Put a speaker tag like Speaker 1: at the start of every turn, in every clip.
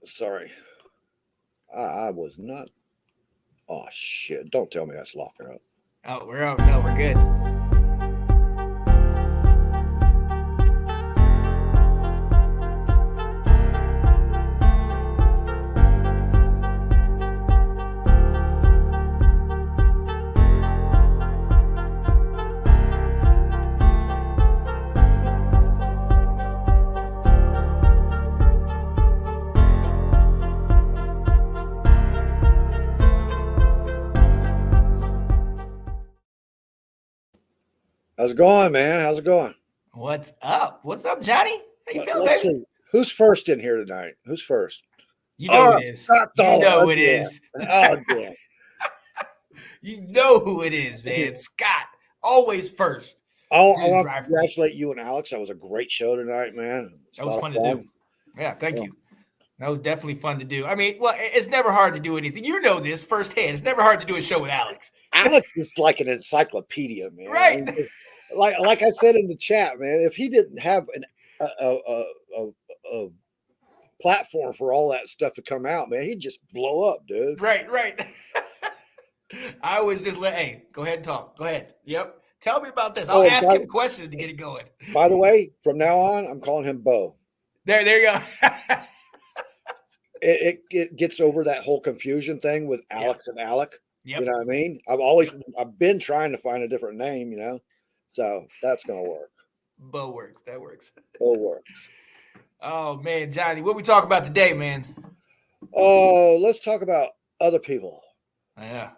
Speaker 1: Sorry. I was not. Oh, shit. Don't tell me that's locking up.
Speaker 2: Oh, we're out. No, we're good.
Speaker 1: How's it going, man? How's it going?
Speaker 2: What's up? What's up, Johnny? How you feeling,
Speaker 1: Let's
Speaker 2: baby?
Speaker 1: see. Who's first in here tonight? Who's first?
Speaker 2: You know who
Speaker 1: Oh,
Speaker 2: it is.
Speaker 1: Scott's
Speaker 2: You
Speaker 1: all
Speaker 2: know who it
Speaker 1: again.
Speaker 2: is.
Speaker 1: Oh, damn.
Speaker 2: You know who it is, man. Scott, always first.
Speaker 1: I
Speaker 2: Dude,
Speaker 1: want to
Speaker 2: drive.
Speaker 1: congratulate you and Alex. That was a great show tonight, man. It's
Speaker 2: That
Speaker 1: a
Speaker 2: was
Speaker 1: lot
Speaker 2: fun
Speaker 1: of
Speaker 2: to
Speaker 1: fun.
Speaker 2: do. Yeah, thank
Speaker 1: Yeah.
Speaker 2: you. That was definitely fun to do. I mean, well, it's never hard to do anything. You know this firsthand. It's never hard to do a show with Alex.
Speaker 1: Alex is like an encyclopedia, man.
Speaker 2: Right.
Speaker 1: I mean, like I said in the chat, man. If he didn't have a platform for all that stuff to come out, man, he'd just blow up, dude.
Speaker 2: Right. I always just hey, go ahead and talk. Go ahead. Yep. Tell me about this. I'll ask him questions to get it going.
Speaker 1: By the way, from now on, I'm calling him Bo.
Speaker 2: There you go.
Speaker 1: It gets over that whole confusion thing with Alex and Alec.
Speaker 2: Yep.
Speaker 1: You know what I mean? I've been trying to find a different name, so that's gonna work.
Speaker 2: Bo works. That works.
Speaker 1: Bo works.
Speaker 2: Oh man, Johnny, what we talk about today, man?
Speaker 1: Oh, let's talk about other people.
Speaker 2: Yeah.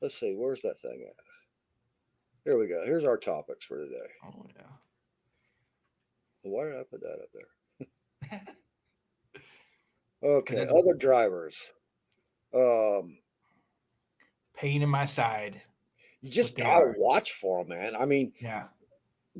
Speaker 1: Let's see, where's that thing at? Here we go. Here's our topics for today.
Speaker 2: Oh yeah.
Speaker 1: Why did I put that up there? Okay, other drivers.
Speaker 2: Pain in my side.
Speaker 1: You just gotta watch for them, man. I mean,
Speaker 2: yeah.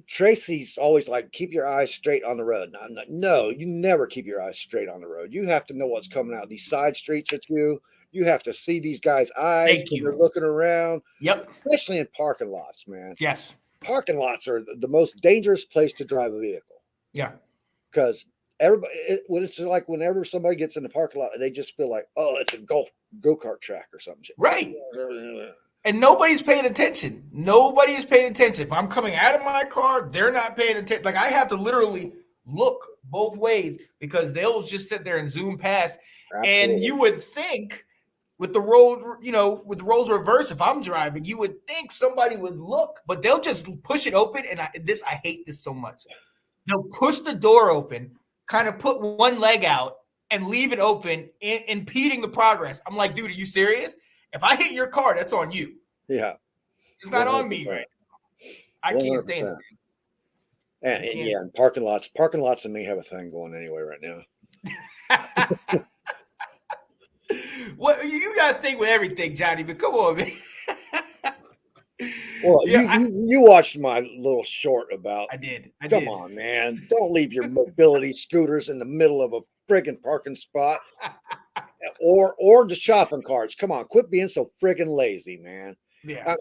Speaker 1: Tracy's always like, keep your eyes straight on the road. No, you never keep your eyes straight on the road. You have to know what's coming out these side streets at you. You have to see these guys' eyes when they're looking around.
Speaker 2: Yep.
Speaker 1: Especially in parking lots, man.
Speaker 2: Yes.
Speaker 1: Parking lots are the most dangerous place to drive a vehicle.
Speaker 2: Yeah.
Speaker 1: Because everybody, it's like whenever somebody gets in the parking lot, they just feel like, oh, it's a go-kart track or something.
Speaker 2: Right. And nobody's paying attention. Nobody is paying attention. If I'm coming out of my car, they're not paying attention. Like I have to literally look both ways because they'll just sit there and zoom past. Absolutely. And you would think with the road, with the roads reversed, if I'm driving, you would think somebody would look, but they'll just push it open. And I hate this so much. They'll push the door open, kind of put one leg out and leave it open, impeding the progress. I'm like, dude, are you serious? If I hit your car, that's on you.
Speaker 1: Yeah.
Speaker 2: It's not 100%. On me, right? I can't stand it.
Speaker 1: And parking lots and me have a thing going anyway right now.
Speaker 2: Well, you got to think with everything, Johnny, but come on, man.
Speaker 1: Well, you watched my little short about.
Speaker 2: I did.
Speaker 1: Come on, man. Don't leave your mobility scooters in the middle of a friggin' parking spot. Or the shopping carts. Come on, quit being so friggin' lazy, man.
Speaker 2: Yeah.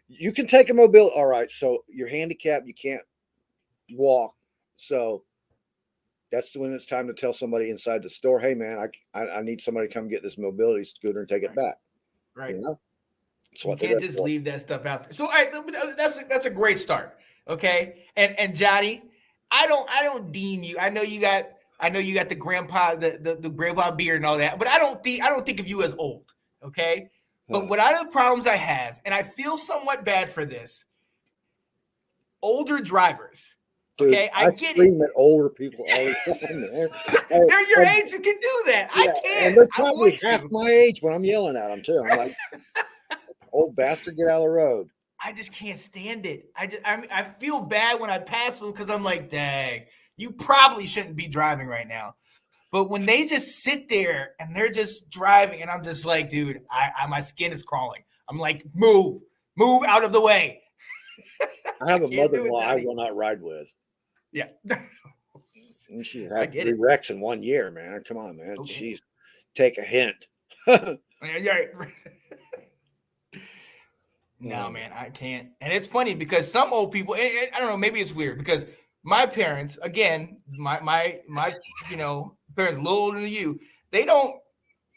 Speaker 1: You can take a mobility. All right, so you're handicapped, you can't walk. So that's when it's time to tell somebody inside the store, hey man, I need somebody to come get this mobility scooter and take it back.
Speaker 2: Right.
Speaker 1: You
Speaker 2: can't just leave that stuff out there. So that's a great start. Okay. And Johnny, I don't deem you. I know you got the grandpa, the grandpa beard and all that, but I don't think of you as old. Okay. But what are the problems I have, and I feel somewhat bad for this, older drivers.
Speaker 1: Dude,
Speaker 2: okay.
Speaker 1: I get scream it. At older people all the time, man.
Speaker 2: They're your age, you can do that. Yeah, I can't.
Speaker 1: And they're probably half my age when I'm yelling at them too. I'm like, old bastard, get out of the road.
Speaker 2: I just can't stand it. I feel bad when I pass them because I'm like, dang, you probably shouldn't be driving right now. But when they just sit there and they're just driving, and I'm just like, dude, my skin is crawling. I'm like, move out of the way.
Speaker 1: I have a mother-in-law I will not ride with.
Speaker 2: Yeah.
Speaker 1: And she had 3 wrecks in 1 year, man. Come on, man. Okay. Jeez. Take a hint.
Speaker 2: No, man, I can't. And it's funny because some old people, I don't know, maybe it's weird because my parents, again, my parents a little older than you, they don't.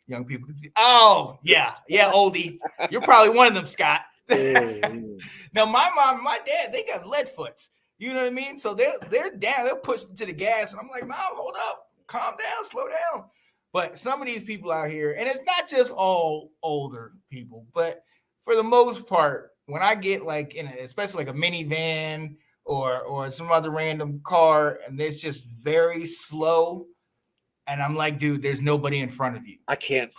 Speaker 2: Young people. Oh yeah, oldie. You're probably one of them, Scott. Now my mom and my dad, they got lead foots. You know what I mean? So they're down. They'll push to the gas, and I'm like, Mom, hold up, calm down, slow down. But some of these people out here, and it's not just all older people, but for the most part, when I get like especially like a minivan or some other random car, and it's just very slow, and I'm like, dude, there's nobody in front of you.
Speaker 1: I can't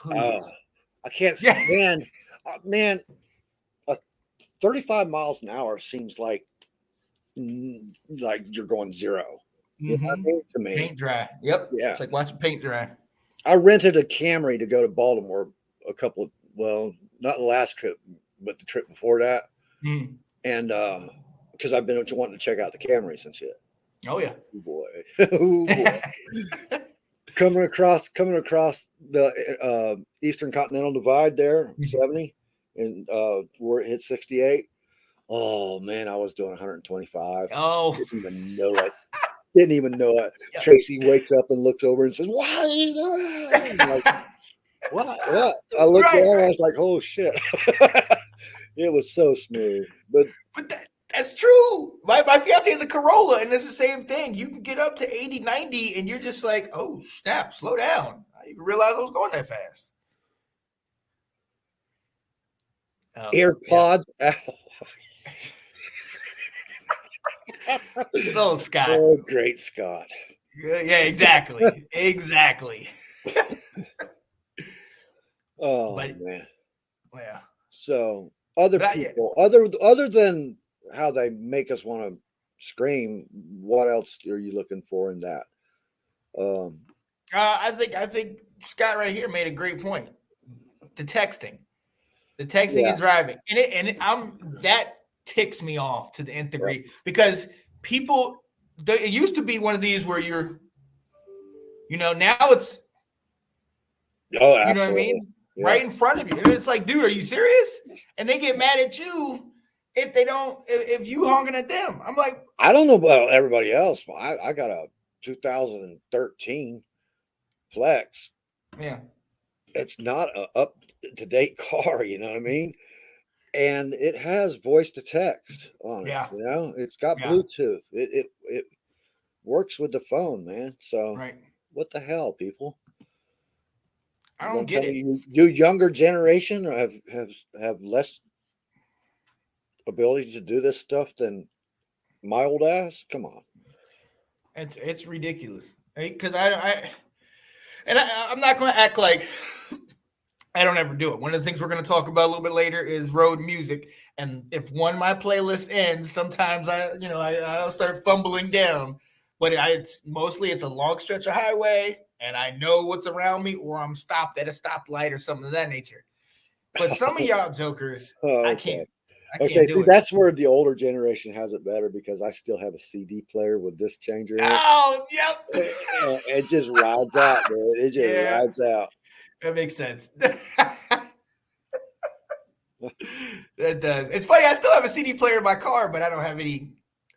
Speaker 1: stand. Man, 35 miles an hour seems like you're going zero. You know what I mean? To me,
Speaker 2: paint dry. Yep.
Speaker 1: Yeah,
Speaker 2: it's like watching paint dry.
Speaker 1: I rented a Camry to go to Baltimore not the last trip, but the trip before that. And because I've been wanting to check out the Camry since yet.
Speaker 2: Oh yeah.
Speaker 1: Oh boy. Oh boy. coming across the Eastern Continental Divide there, 70, and where it hit 68. Oh man, I was doing 125.
Speaker 2: Oh,
Speaker 1: Didn't even know it. Yeah. Tracy wakes up and looks over and says, "Why are you doing that?" Like, what? I looked down and I was like, "Oh shit!" It was so smooth, but
Speaker 2: that's true. My fiance has a Corolla, and it's the same thing. You can get up to 80, 90, and you're just like, "Oh snap, slow down." I didn't even realize I was going that fast.
Speaker 1: AirPods. Yeah.
Speaker 2: Oh, Scott.
Speaker 1: Oh, great Scott.
Speaker 2: Yeah, exactly. Exactly.
Speaker 1: Oh, man.
Speaker 2: Yeah.
Speaker 1: So other people, other than how they make us want to scream, what else are you looking for in that?
Speaker 2: I think Scott right here made a great point. The texting and driving, and that ticks me off to the nth degree because people. It used to be one of these where you're, now it's, you know what I mean, right in front of you, and it's like, dude, are you serious? And they get mad at you if you honking at them. I'm like,
Speaker 1: I don't know about everybody else, but I got a 2013 Flex.
Speaker 2: Yeah,
Speaker 1: it's not a up-to-date car, you know what I mean? And it has voice to text on it. It's got Bluetooth. It works with the phone, man. So what the hell, people?
Speaker 2: I don't get it.
Speaker 1: You younger generation have less ability to do this stuff than my old ass. Come on.
Speaker 2: It's ridiculous. Because I'm not going to act like I don't ever do it. One of the things we're going to talk about a little bit later is road music. And if one of my playlists ends, sometimes I'll start fumbling down. But it's a long stretch of highway, and I know what's around me, or I'm stopped at a stoplight or something of that nature. But some of y'all jokers, I can't.
Speaker 1: See, that's where the older generation has it better because I still have a CD player with disc changer in it.
Speaker 2: Oh, yep.
Speaker 1: It just rides out, man. It just rides out.
Speaker 2: That makes sense. That does. It's funny. I still have a CD player in my car, but I don't have any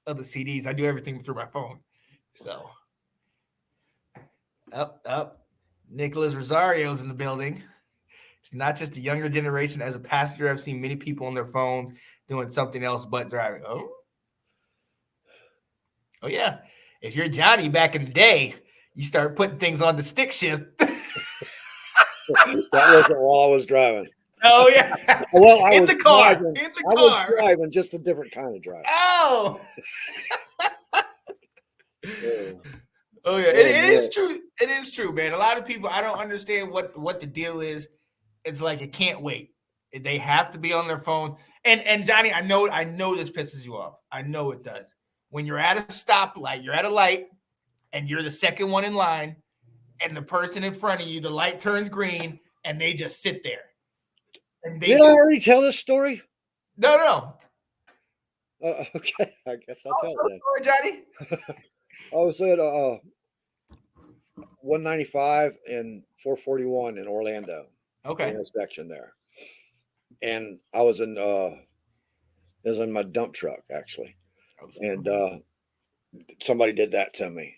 Speaker 2: other CDs. I do everything through my phone. So, up. Nicholas Rosario's in the building. It's not just the younger generation. As a passenger, I've seen many people on their phones doing something else but driving. Oh, yeah. If you're Johnny back in the day, you start putting things on the stick shift.
Speaker 1: That wasn't while I was driving.
Speaker 2: Oh, yeah.
Speaker 1: Well, I
Speaker 2: in
Speaker 1: was
Speaker 2: the car.
Speaker 1: Driving.
Speaker 2: In the
Speaker 1: I
Speaker 2: car.
Speaker 1: was driving, just a different kind of drive.
Speaker 2: Oh. Oh, yeah. It is true. It is true, man. A lot of people, I don't understand what the deal is. It's like it can't wait. They have to be on their phone. And Johnny, I know this pisses you off. I know it does. When you're at a stoplight, you're at a light, and you're the second one in line, and the person in front of you, the light turns green, and they just sit there. And
Speaker 1: Did I already tell this story?
Speaker 2: No.
Speaker 1: Okay, I guess I'll tell it then.
Speaker 2: Story, Johnny.
Speaker 1: I was at 195 and 441 in Orlando.
Speaker 2: Okay.
Speaker 1: Intersection there, and I was in my dump truck actually, and somebody did that to me,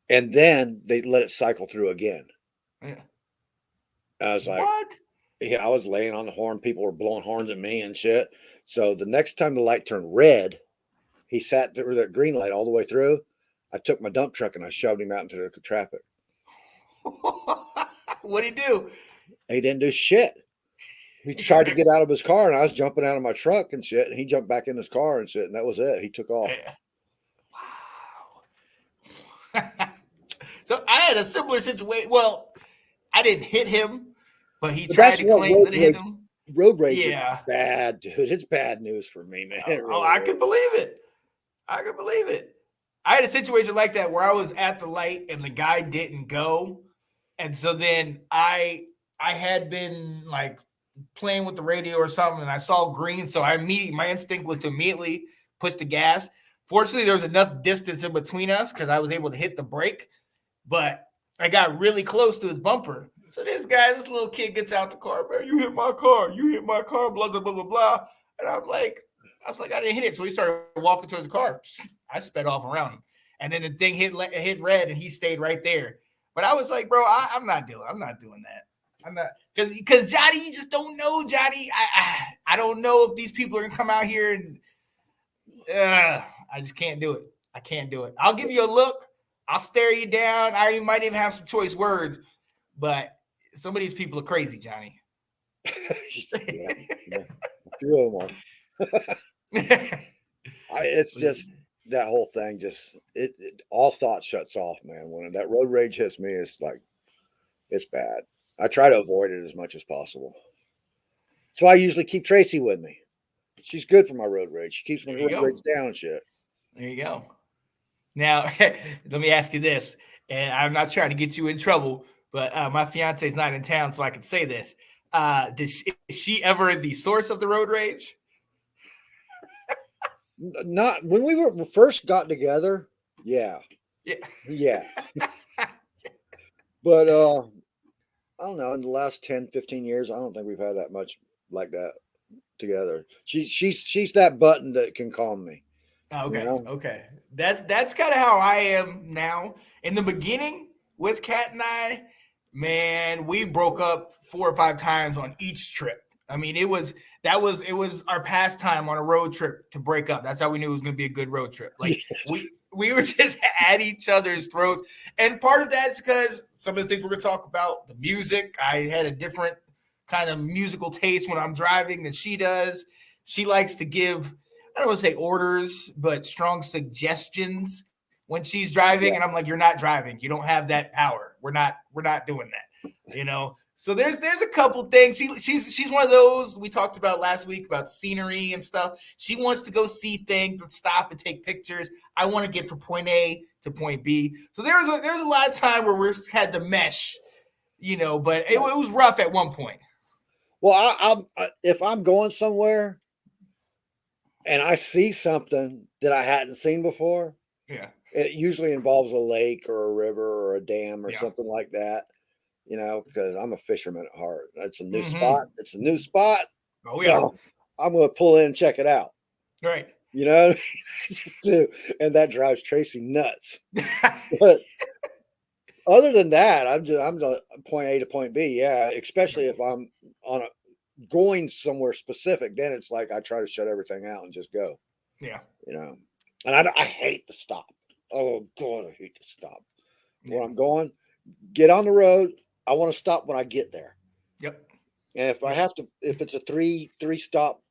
Speaker 1: and then they let it cycle through again.
Speaker 2: Yeah.
Speaker 1: I was like,
Speaker 2: What?
Speaker 1: yeah, I was laying on the horn. People were blowing horns at me and shit. So the next time the light turned red, he sat through that green light all the way through. I took my dump truck and I shoved him out into the traffic.
Speaker 2: What'd he do?
Speaker 1: He didn't do shit. He tried to get out of his car, and I was jumping out of my truck and shit. And he jumped back in his car and shit, and that was it. He took off.
Speaker 2: Wow. So I had a similar situation. Well, I didn't hit him, but he tried to claim that I hit him.
Speaker 1: Road rage is bad, dude. It's bad news for me, man.
Speaker 2: Really I could believe it. I could believe it. I had a situation like that where I was at the light and the guy didn't go. And so then I had been like playing with the radio or something, and I saw green. So my instinct was to immediately push the gas. Fortunately, there was enough distance in between us because I was able to hit the brake, but I got really close to his bumper. So this little kid gets out the car, man, you hit my car, blah, blah, blah, blah, blah. And I was like, I didn't hit it. So he started walking towards the car. I sped off around him. And then the thing hit red, and he stayed right there. But I was like, bro, I'm not doing that. I'm not, because Johnny, you just don't know, Johnny. I don't know if these people are gonna come out here and I just can't do it. I can't do it. I'll give you a look. I'll stare you down. I might even have some choice words, but some of these people are crazy, Johnny.
Speaker 1: Yeah. A few of them. It's just that whole thing. Just it all thought shuts off, man. When that road rage hits me, it's like it's bad. I try to avoid it as much as possible. So I usually keep Tracy with me. She's good for my road rage. She keeps my road rage down and shit.
Speaker 2: There you go. Now, let me ask you this, and I'm not trying to get you in trouble, but my fiance is not in town, so I can say this. Is she ever the source of the road rage?
Speaker 1: Not when we first got together. Yeah. But I don't know. In the last 10, 15 years, I don't think we've had that much like that together. She's that button that can calm me.
Speaker 2: Okay. You know? Okay. That's kind of how I am now. In the beginning with Kat and I, man, we broke up 4 or 5 times on each trip. I mean, it was our pastime on a road trip to break up. That's how we knew it was going to be a good road trip. Like we were just at each other's throats. And part of that's because some of the things we're going to talk about, the music, I had a different kind of musical taste when I'm driving than she does. She likes to give, I don't want to say orders, but strong suggestions when she's driving. Yeah. And I'm like, you're not driving. You don't have that power. We're not doing that, you know? So there's a couple things. She's one of those we talked about last week about scenery and stuff. She wants to go see things and stop and take pictures. I want to get from point A to point B. So there's a lot of time where we had to mesh, you know, but it was rough at one point.
Speaker 1: Well, if I'm going somewhere and I see something that I hadn't seen before, it usually involves a lake or a river or a dam or something like that. You know, because I'm a fisherman at heart. That's a new spot. It's a new spot.
Speaker 2: Oh, yeah.
Speaker 1: So I'm going to pull in and check it out.
Speaker 2: Right.
Speaker 1: You know, just do. And that drives Tracy nuts. But other than that, I'm point A to point B. Yeah, especially if I'm going somewhere specific, then it's like I try to shut everything out and just go.
Speaker 2: Yeah.
Speaker 1: You know, and I hate to stop. Oh, God, I hate to stop. Where I'm going, get on the road. I want to stop when I get there.
Speaker 2: Yep.
Speaker 1: And if I have to, if it's a three stop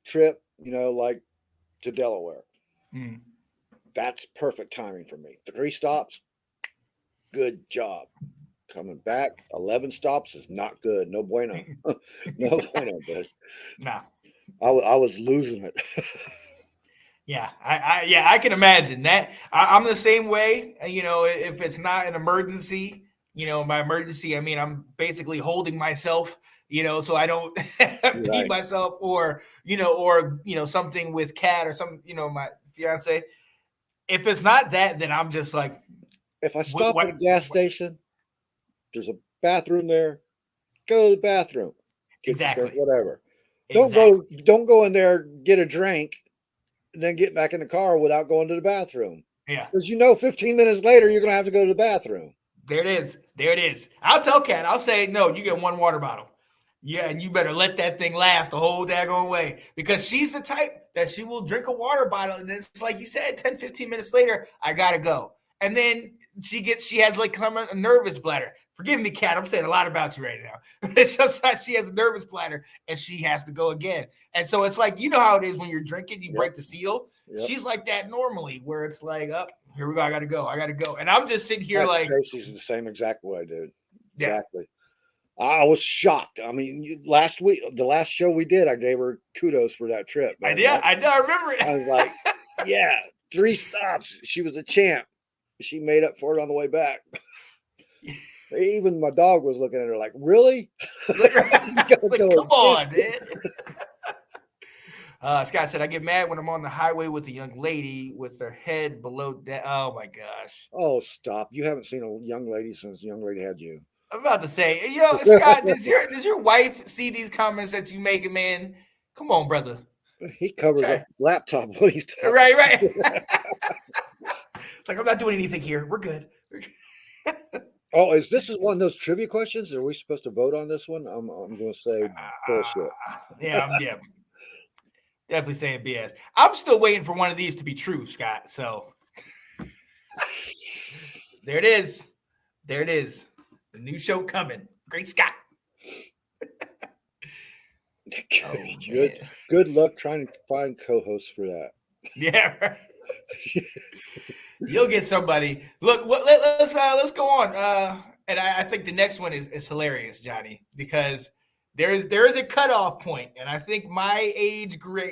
Speaker 1: trip, you know, like to Delaware, that's perfect timing for me. 3 stops, good job. Coming back, 11 stops is not good. No bueno. No bueno, dude.
Speaker 2: Nah.
Speaker 1: I was losing it.
Speaker 2: Yeah, I can imagine that. I'm the same way. You know, if it's not an emergency. You know, by emergency, I mean, I'm basically holding myself, you know, so I don't pee myself or something with Kat or some, you know, my fiance. If it's not that, then I'm just like.
Speaker 1: If I stop at a gas station, there's a bathroom there, go to the bathroom.
Speaker 2: Exactly.
Speaker 1: Whatever. Don't go in there, get a drink, and then get back in the car without going to the bathroom.
Speaker 2: Yeah.
Speaker 1: Because 15 minutes later, you're going to have to go to the bathroom.
Speaker 2: There it is. There it is. I'll tell Kat. I'll say, no, you get one water bottle. Yeah, and you better let that thing last the whole daggone way, because she's the type that she will drink a water bottle, and it's like you said, 10, 15 minutes later, I gotta go. And then she has like a nervous bladder. Forgive me, Kat. I'm saying a lot about you right now. Sometimes she has a nervous bladder and she has to go again. And so it's like, you know how it is when you're drinking, you break the seal. Yep. She's like that normally, where it's like, oh, here we go. I got to go. And I'm just sitting here like.
Speaker 1: Tracy's the same exact way, dude. Exactly. Yeah. I was shocked. I mean, last week, the last show we did, I gave her kudos for that trip.
Speaker 2: Man. I remember it.
Speaker 1: I was like, yeah, 3 stops. She was a champ. She made up for it on the way back. Even my dog was looking at her like, really?
Speaker 2: Like, come on, man. Scott said, I get mad when I'm on the highway with a young lady with her head below that. Oh, my gosh.
Speaker 1: Oh, stop. You haven't seen a young lady since the young lady had you.
Speaker 2: I'm about to say, Scott, does your wife see these comments that you make, man? Come on, brother.
Speaker 1: He covers up laptop when he's talking.
Speaker 2: Right. It's like, I'm not doing anything here. We're good.
Speaker 1: Oh, is one of those trivia questions? Are we supposed to vote on this one? I'm going to say bullshit.
Speaker 2: Yeah. Definitely saying BS. I'm still waiting for one of these to be true, Scott. So there it is. The new show coming. Great Scott.
Speaker 1: Good luck trying to find co-hosts for that.
Speaker 2: Yeah, right. You'll get somebody. Look, let's go on. And I think the next one is hilarious, Johnny, because there is a cutoff point, and I think my age group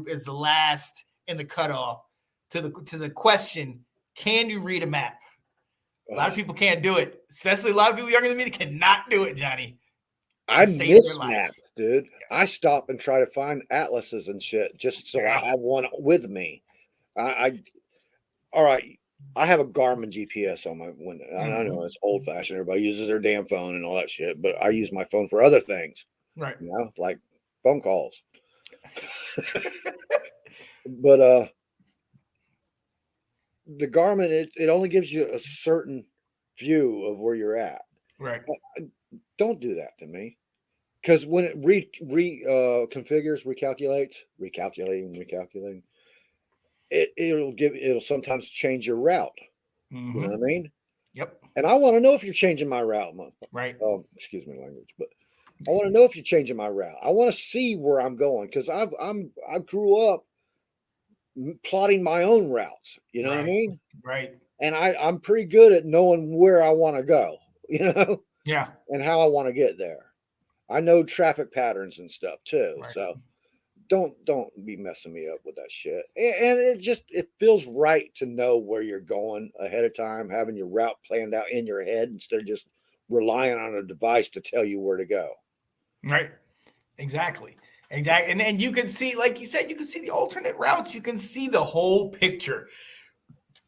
Speaker 2: is the last in the cutoff to the question: can you read a map? A lot of people can't do it, especially a lot of people younger than me that cannot do it, Johnny.
Speaker 1: I miss maps, dude. I stop and try to find atlases and shit just so I have one with me. All right. I have a Garmin GPS on my window. Mm-hmm. I know it's old fashioned. Everybody uses their damn phone and all that shit, but I use my phone for other things.
Speaker 2: Right.
Speaker 1: You know, like phone calls. But the Garmin, it only gives you a certain view of where you're at.
Speaker 2: Right.
Speaker 1: Don't do that to me. Because when it configures, recalculating, it'll sometimes change your route. Mm-hmm. You know what I mean?
Speaker 2: Yep.
Speaker 1: And I want to know if you're changing my route.
Speaker 2: Right.
Speaker 1: Excuse me, language, but I want to know if you're changing my route. I want to see where I'm going, because I grew up plotting my own routes. You know what I mean?
Speaker 2: Right.
Speaker 1: And I'm pretty good at knowing where I want to go. You know?
Speaker 2: Yeah.
Speaker 1: And how I want to get there. I know traffic patterns and stuff too. Right. So don't be messing me up with that shit. And it feels right to know where you're going ahead of time, having your route planned out in your head instead of just relying on a device to tell you where to go.
Speaker 2: Right. Exactly. And you can see, like you said, you can see the alternate routes. You can see the whole picture.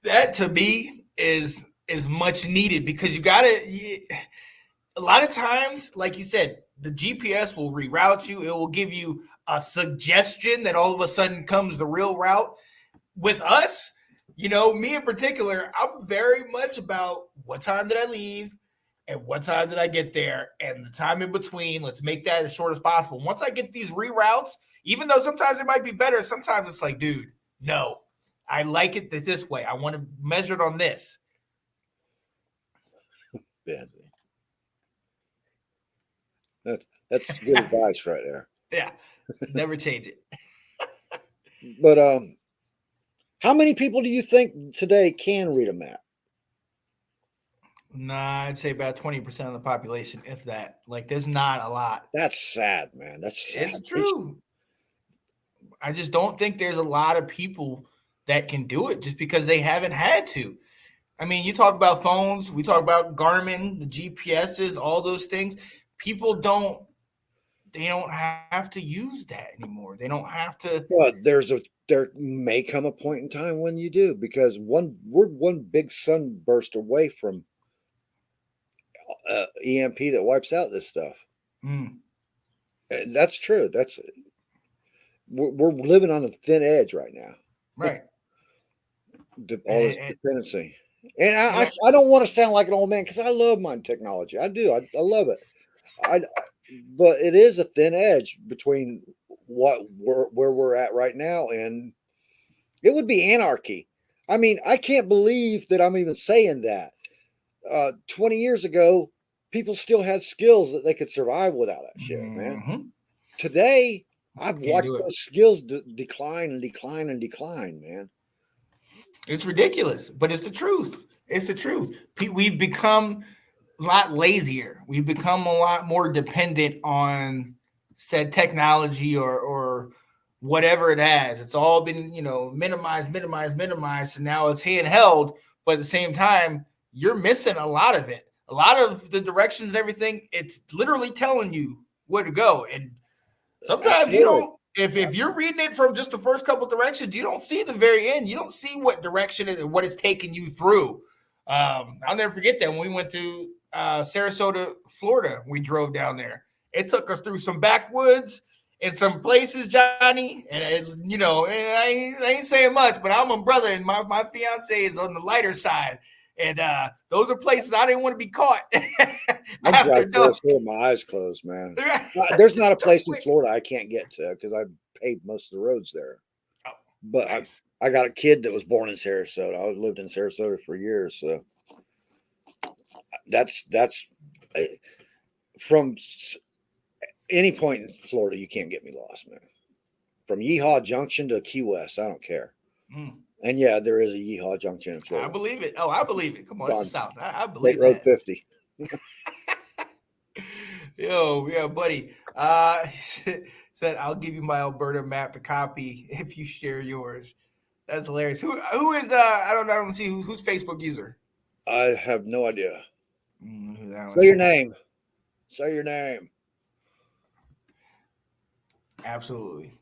Speaker 2: That to me is much needed, because a lot of times, like you said, the GPS will reroute you. It will give you a suggestion that all of a sudden comes the real route. With us, me in particular, I'm very much about what time did I leave and what time did I get there, and the time in between. Let's make that as short as possible. Once I get these reroutes, even though sometimes it might be better, sometimes it's like, dude, no, I like it this way. I want to measure it on this.
Speaker 1: Yeah. That's good advice right there.
Speaker 2: Yeah, never change it.
Speaker 1: But how many people do you think today can read a map?
Speaker 2: Nah, I'd say about 20% of the population, if that. Like, there's not a lot.
Speaker 1: That's sad, man. That's sad.
Speaker 2: It's true. I just don't think there's a lot of people that can do it just because they haven't had to. I mean, you talk about phones, we talk about Garmin, the GPSs, all those things. People don't have to use that anymore. They don't have to.
Speaker 1: Well, there may come a point in time when you do, because we're one big sunburst away from EMP that wipes out this stuff.
Speaker 2: Mm.
Speaker 1: That's true. We're living on a thin edge right now.
Speaker 2: Right.
Speaker 1: All this dependency. And I don't want to sound like an old man because I love my technology. I do. I love it. But it is a thin edge between where we're at right now, and it would be anarchy. I mean, I can't believe that I'm even saying that. 20 years ago, people still had skills that they could survive without that shit, man.
Speaker 2: Mm-hmm.
Speaker 1: Today, I've
Speaker 2: Can't
Speaker 1: watched
Speaker 2: do it.
Speaker 1: those skills decline and decline and decline, man.
Speaker 2: It's ridiculous, but it's the truth. It's the truth. We've become a lot lazier. We've become a lot more dependent on said technology or whatever it has. It's all been, minimized. And now it's handheld, but at the same time, you're missing a lot of it. A lot of the directions and everything, it's literally telling you where to go. And sometimes you
Speaker 1: Absolutely.
Speaker 2: don't. If you're reading it from just the first couple directions, you don't see the very end. You don't see what direction and what it's taking you through. I'll never forget that when we went to Sarasota, Florida. We drove down there. It took us through some backwoods and some places, Johnny. And I ain't saying much, but I'm a brother, and my fiance is on the lighter side. And those are places I didn't want to be caught.
Speaker 1: I drive Florida with my eyes closed, man. There's not a place in Florida I can't get to because I paved most of the roads there.
Speaker 2: Oh,
Speaker 1: but
Speaker 2: nice.
Speaker 1: I got a kid that was born in Sarasota. I lived in Sarasota for years, so that's from any point in Florida, you can't get me lost, man. From Yeehaw Junction to Key West, I don't care. And yeah, there is a Yeehaw Junction in Florida.
Speaker 2: I believe it. Oh, I believe it. Come on, it's the South. I believe
Speaker 1: State Road 50.
Speaker 2: Yo, yeah, buddy. Said I'll give you my Alberta map to copy if you share yours. That's hilarious. Who is I don't see who's Facebook user.
Speaker 1: I have no idea. Say your name. Say your name.
Speaker 2: Absolutely.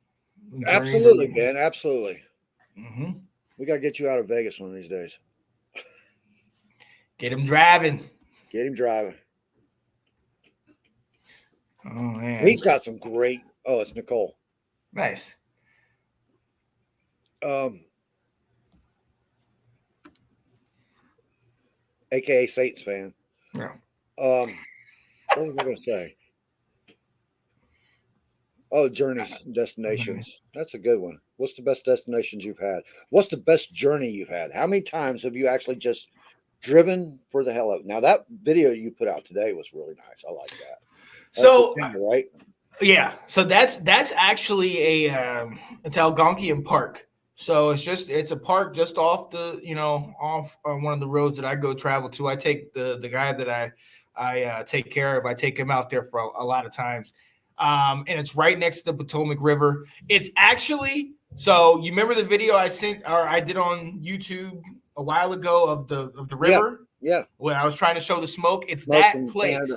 Speaker 1: Absolutely, Ben. Absolutely.
Speaker 2: Mm-hmm.
Speaker 1: We got to get you out of Vegas one of these days.
Speaker 2: Get him driving.
Speaker 1: Get him driving.
Speaker 2: Oh, man.
Speaker 1: He's got some great. Oh, it's Nicole.
Speaker 2: Nice.
Speaker 1: AKA Satan's fan.
Speaker 2: Yeah.
Speaker 1: What was I going to say? Oh, journeys and destinations. That's a good one. What's the best destinations you've had? What's the best journey you've had? How many times have you actually just driven for the hell of it? Now, that video you put out today was really nice. I like that.
Speaker 2: So,
Speaker 1: right?
Speaker 2: Yeah. So that's actually it's Algonquian Park. So it's a park just off off one of the roads that I go travel to. I take the guy that I take care of. I take him out there for a lot of times. And it's right next to the Potomac River. It's actually, so you remember the video I did on YouTube a while ago of the river?
Speaker 1: Yeah.
Speaker 2: When I was trying to show the smoke, it's that place. Canada.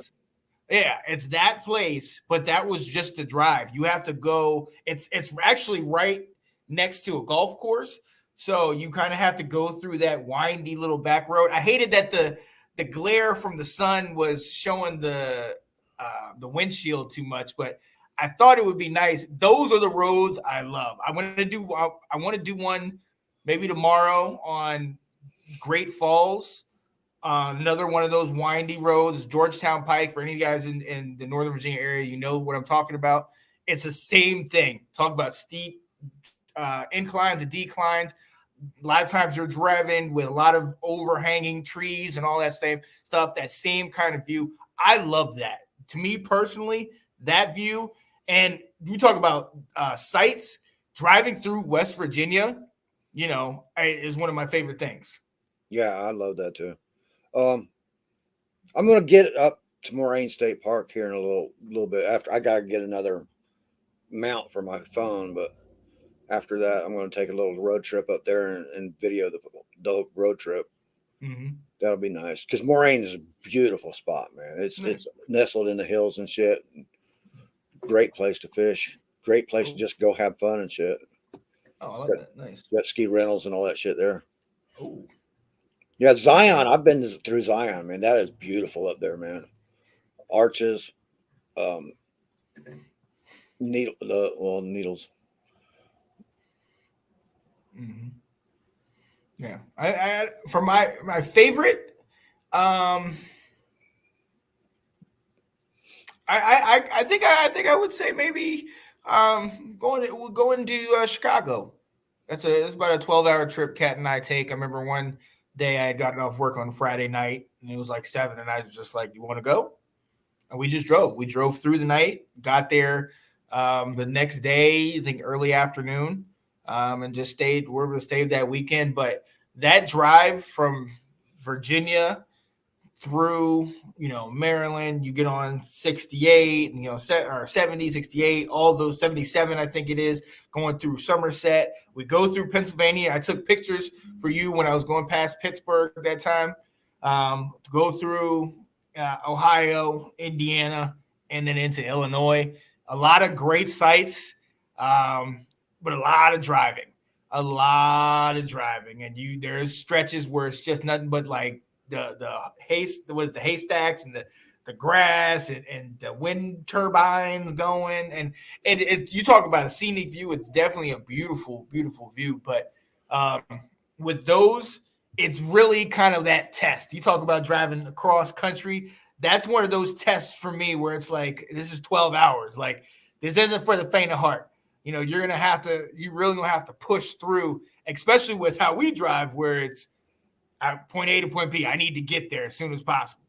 Speaker 2: Yeah, it's that place, but that was just a drive. You have to go. It's actually right next to a golf course, so you kind of have to go through that windy little back road. I hated that the glare from the sun was showing the windshield too much, but I thought it would be nice. Those are the roads I love. I want to do one maybe tomorrow on Great Falls. Another one of those windy roads is Georgetown Pike. For any guys in the Northern Virginia area, you know what I'm talking about. It's the same thing. Talk about steep inclines and declines. A lot of times you're driving with a lot of overhanging trees and all that same stuff, that same kind of view. I love that. To me personally, that view, and you talk about sites, driving through West Virginia, is one of my favorite things.
Speaker 1: Yeah, I love that too. I'm going to get up to Moraine State Park here in a little bit. After I got to get another mount for my phone, but after that, I'm going to take a little road trip up there and video the road trip.
Speaker 2: Mm-hmm.
Speaker 1: That'll be nice because Moraine is a beautiful spot, man. It's nestled in the hills and shit. Great place to fish. Great place to just go have fun and shit.
Speaker 2: Oh, I love that. Nice.
Speaker 1: Jet ski rentals and all that shit there.
Speaker 2: Oh.
Speaker 1: Yeah, Zion. I've been through Zion, man. That is beautiful up there, man. Arches, needles.
Speaker 2: Mm-hmm. Yeah. I for my favorite, I think I would say maybe going to Chicago. That's about a 12-hour trip Kat and I take. I remember one day I had gotten off work on Friday night and it was like 7 and I was just like, "You want to go?" And we just drove. We drove through the night, got there the next day, I think early afternoon, and just stayed where we stayed that weekend. But that drive from Virginia through, Maryland, you get on 68, or 70, 68, all those 77, I think it is, going through Somerset. We go through Pennsylvania. I took pictures for you when I was going past Pittsburgh at that time. To go through Ohio, Indiana, and then into Illinois. A lot of great sites, but a lot of driving. A lot of driving, and there's stretches where it's just nothing but like the haystacks and the grass and the wind turbines going, and you talk about a scenic view. It's definitely a beautiful view, but um, with those, it's really kind of that test. You talk about driving across country. That's one of those tests for me where it's like, this is 12 hours. Like, this isn't for the faint of heart. You really gonna have to push through, especially with how we drive, where it's point A to point B. I need to get there as soon as possible,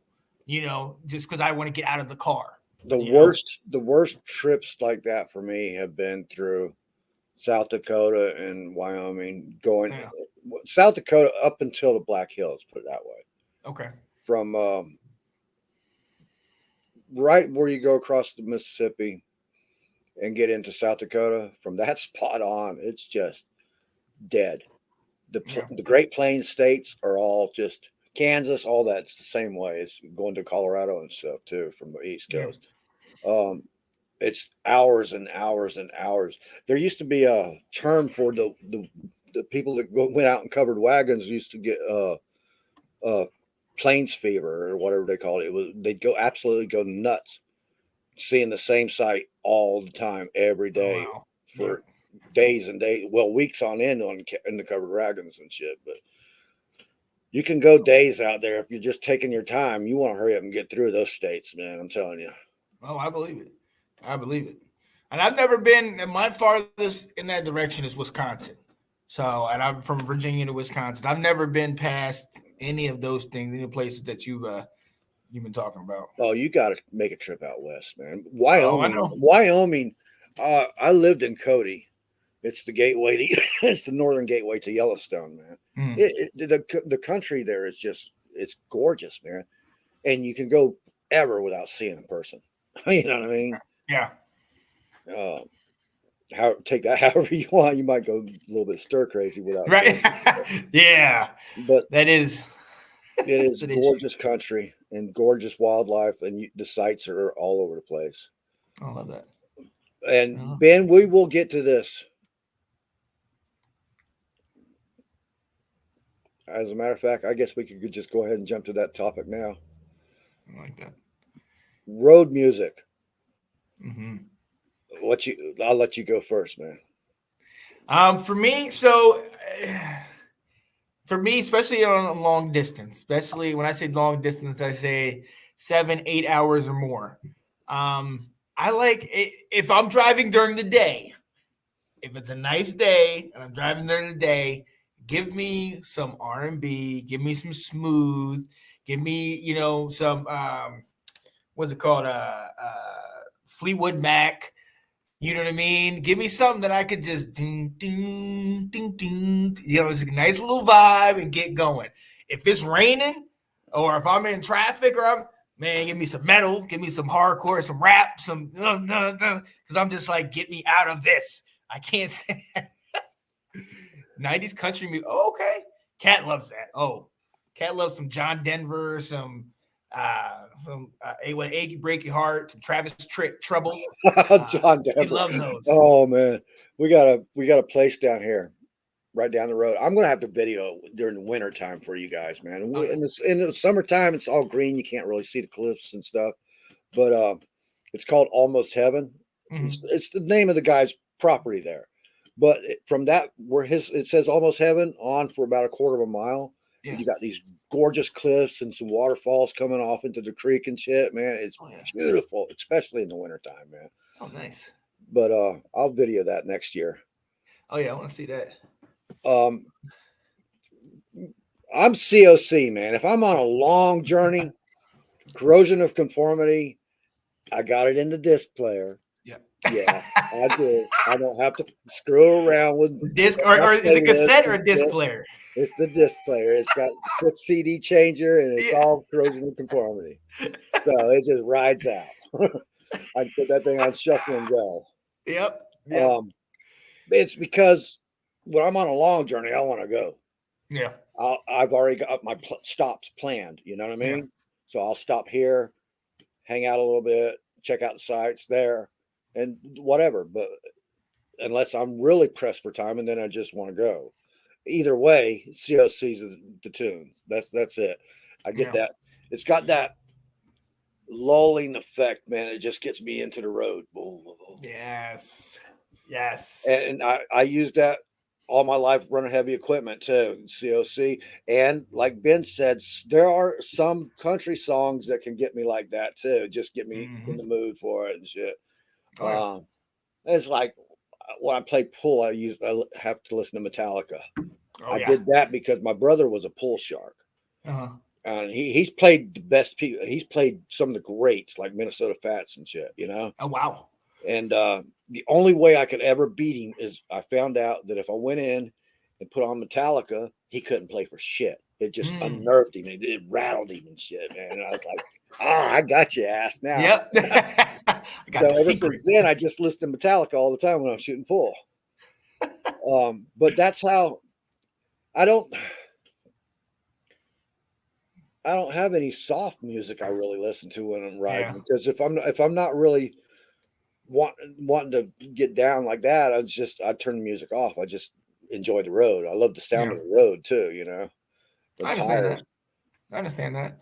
Speaker 2: just because I want to get out of the car.
Speaker 1: The worst trips like that for me have been through South Dakota and Wyoming, going South Dakota up until the Black Hills, put it that way.
Speaker 2: Okay.
Speaker 1: From right where you go across the Mississippi and get into South Dakota, from that spot on, it's just dead. The Great Plains states are all just Kansas, all that's the same way. It's going to Colorado and stuff too from the East Coast. It's hours and hours and hours. There used to be a term for the people that went out and covered wagons used to get plains fever or whatever they called it. They'd absolutely go nuts seeing the same site all the time, every day for days and days, weeks on end in the covered wagons and shit. But you can go days out there if you're just taking your time. You want to hurry up and get through those states, man. I'm telling you.
Speaker 2: Oh, I believe it. And I've never been. My farthest in that direction is Wisconsin. So, and I'm from Virginia to Wisconsin. I've never been past any of those things, any places that you've been talking about.
Speaker 1: Oh, you got to make a trip out west, man. Wyoming. Oh, Wyoming. I lived in Cody. It's the gateway to it's the northern gateway to Yellowstone, man. The country there is it's gorgeous, man, and you can go ever without seeing a person. You know what I mean?
Speaker 2: Yeah.
Speaker 1: Take that however you want. You might go a little bit stir crazy without.
Speaker 2: Right. Yeah.
Speaker 1: But
Speaker 2: it is
Speaker 1: gorgeous country and gorgeous wildlife, and the sites are all over the place.
Speaker 2: I love that.
Speaker 1: And Ben, we will get to this. As a matter of fact, I guess we could just go ahead and jump to that topic now.
Speaker 2: I like that.
Speaker 1: Road music.
Speaker 2: Mm-hmm.
Speaker 1: I'll let you go first, man.
Speaker 2: For me, especially on a long distance, especially when I say long distance, I say 7-8 hours or more. I like it if I'm driving during the day. If it's a nice day and I'm driving during the day, give me some R&B, give me some smooth, give me, some what's it called? Fleetwood Mac. You know what I mean? Give me something that I could just ding, ding, ding, ding. It's a nice little vibe and get going. If it's raining or if I'm in traffic give me some metal, give me some hardcore, some rap, some because I'm just like, get me out of this. I can't stand 90s country music. Oh, okay. Kat loves that. Oh, Kat loves some John Denver, some Achy Breaky Heart, some Travis Trouble.
Speaker 1: John Denver.
Speaker 2: She loves those.
Speaker 1: Oh man, we got a place down here, right down the road. I'm gonna have to video during the winter time for you guys, man. In the summertime, it's all green. You can't really see the cliffs and stuff, but it's called Almost Heaven. Mm-hmm. It's the name of the guy's property there. But from that, where it says almost heaven on for about a quarter of a mile,
Speaker 2: Yeah.
Speaker 1: you got these gorgeous cliffs and some waterfalls coming off into the creek and shit, man. It's beautiful, especially in the wintertime, man.
Speaker 2: Oh, nice.
Speaker 1: But I'll video that next year.
Speaker 2: Oh yeah, I want to see that.
Speaker 1: I'm COC, man. If I'm on a long journey, corrosion of conformity, I got it in the disc player. Yeah, I do. I don't have to screw around with
Speaker 2: disc, or is it cassette or disc player?
Speaker 1: It's the disc player. It's got a CD changer and it's all corrosion of conformity. So it just rides out. I can put that thing on shuffle and go.
Speaker 2: Yep.
Speaker 1: It's because when I'm on a long journey, I want to go.
Speaker 2: Yeah.
Speaker 1: I've already got my stops planned. You know what I mean? Yeah. So I'll stop here, hang out a little bit, check out the sites there, and whatever. But unless I'm really pressed for time, and then I just want to go. Either way, COC's the tunes. That's it. I get that. It's got that lulling effect, man. It just gets me into the road. Boom, boom, boom.
Speaker 2: Yes.
Speaker 1: And I use that all my life running heavy equipment too, COC. And like Ben said, there are some country songs that can get me like that too. Just get me in the mood for it and shit. It's like when I play pool, I have to listen to Metallica. I did that because my brother was a pool shark. And he's played the best people. He's played some of the greats like Minnesota Fats and shit, you know?
Speaker 2: Oh, wow.
Speaker 1: And the only way I could ever beat him is I found out that if I went in and put on Metallica, he couldn't play for shit. It just unnerved him. It rattled him and shit, man. And I was like, I got your ass now.
Speaker 2: Yep.
Speaker 1: So ever since then, I just listen to Metallica all the time when I'm shooting pool. But that's how I don't have any soft music I really listen to when I'm riding because if I'm not really wanting to get down like that, I turn the music off. I just enjoy the road. I love the sound of the road too, you know.
Speaker 2: I understand that.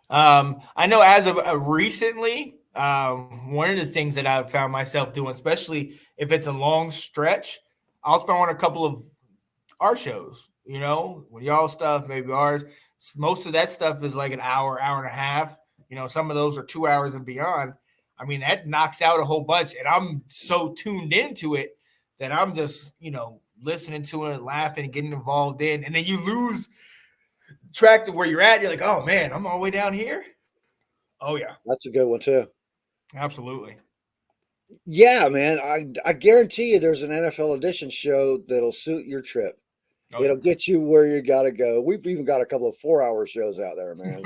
Speaker 2: I know as of recently, one of the things that I've found myself doing, especially if it's a long stretch, I'll throw in a couple of our shows, you know, with y'all stuff, maybe ours. Most of that stuff is like an hour, hour and a half. You know, some of those are 2 hours and beyond. I mean, that knocks out a whole bunch. And I'm so tuned into it that I'm just, you know, listening to it, laughing, getting involved in. And then you lose track of where you're at. You're like, oh, man, I'm all the way down here. Oh, yeah.
Speaker 1: That's a good one, too.
Speaker 2: Absolutely.
Speaker 1: Yeah, man. I guarantee you there's an NFL edition show that'll suit your trip. It'll get you where you got to go. We've even got a couple of 4-hour shows out there, man.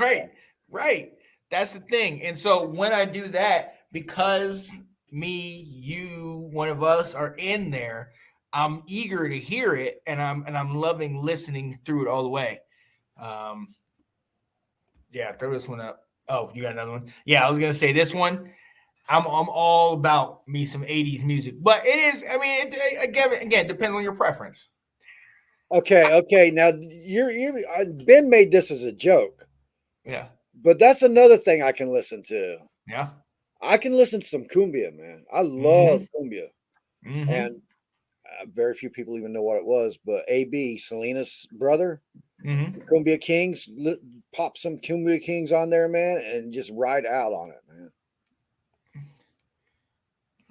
Speaker 2: Right. That's the thing. And so when I do that, because me, you, one of us are in there, I'm eager to hear it, and I'm loving listening through it all the way. Yeah, throw this one up. Oh, you got another one? Yeah, I was gonna say this one. I'm all about me some 80s music, but it is. I mean, it again depends on your preference.
Speaker 1: Okay. Now Ben made this as a joke.
Speaker 2: Yeah.
Speaker 1: But that's another thing I can listen to.
Speaker 2: Yeah.
Speaker 1: I can listen to some cumbia, man. I love cumbia. And very few people even know what it was, but AB, Selena's brother, Cumbia Kings, pop some Cumbia Kings on there, man, and just ride out on it, man.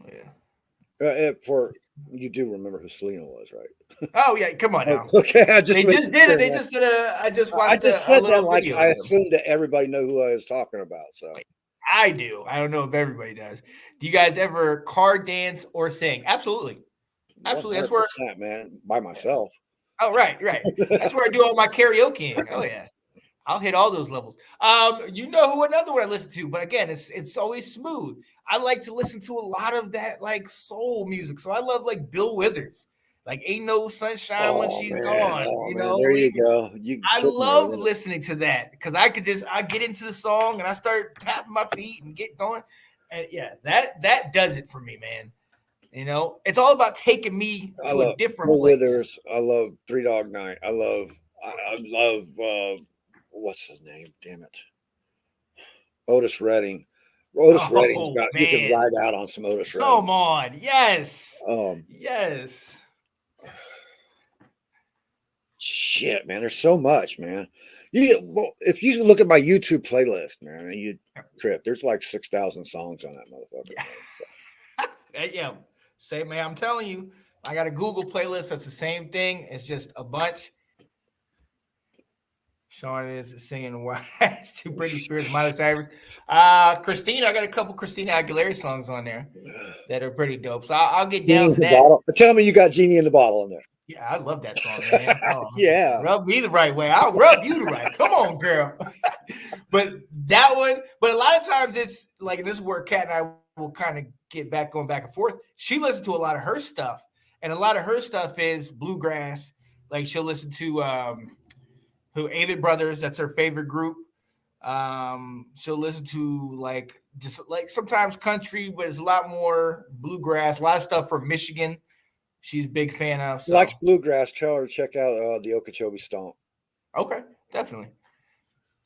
Speaker 2: Yeah.
Speaker 1: You do remember who Selena was, right?
Speaker 2: Oh yeah, come on now.
Speaker 1: Okay,
Speaker 2: they just did it. They just did I just watched. I just said that
Speaker 1: like I assumed that everybody knew who I was talking about. So
Speaker 2: I do. I don't know if everybody does. Do you guys ever car dance or sing? Absolutely. That's where,
Speaker 1: man, by myself.
Speaker 2: Oh right. That's where I do all my karaoke. Oh yeah, I'll hit all those levels. You know who another one I listen to, but again, it's always smooth. I like to listen to a lot of that like soul music. So I love like Bill Withers. Like Ain't No Sunshine When She's Gone. You know,
Speaker 1: there you go.
Speaker 2: I love listening to that because I get into the song and I start tapping my feet and get going. And yeah, that does it for me, man. You know, it's all about taking me to a different place.
Speaker 1: Withers. I love Three Dog Night. I love what's his name? Damn it. Otis Redding. Redding's got, you can ride out on some Otis Redding.
Speaker 2: Come on. Yes. Yes.
Speaker 1: Shit, man, there's so much, man. If you look at my YouTube playlist, man, you trip. There's like 6,000 songs on that motherfucker.
Speaker 2: Yeah, say, man, I'm telling you, I got a Google playlist that's the same thing. It's just a bunch. Sean is singing "Wise" to Britney Spears, Miley Cyrus. Christina, I got a couple Christina Aguilera songs on there that are pretty dope. So I'll get down to that.
Speaker 1: Bottle. Tell me you got Genie in the Bottle in there.
Speaker 2: Yeah, I love that song, man. Oh,
Speaker 1: yeah.
Speaker 2: Rub me the right way. I'll rub you the right. Come on, girl. But that one, but a lot of times it's like, and this is where Kat and I will kind of get going back and forth. She listens to a lot of her stuff, and a lot of her stuff is bluegrass. Like she'll listen to Avett Brothers, that's her favorite group. She'll listen to like just like sometimes country, but it's a lot more bluegrass, a lot of stuff from Michigan. She's a big fan of.
Speaker 1: So. Likes bluegrass. Tell her to check out the Okeechobee Stomp.
Speaker 2: Okay, definitely.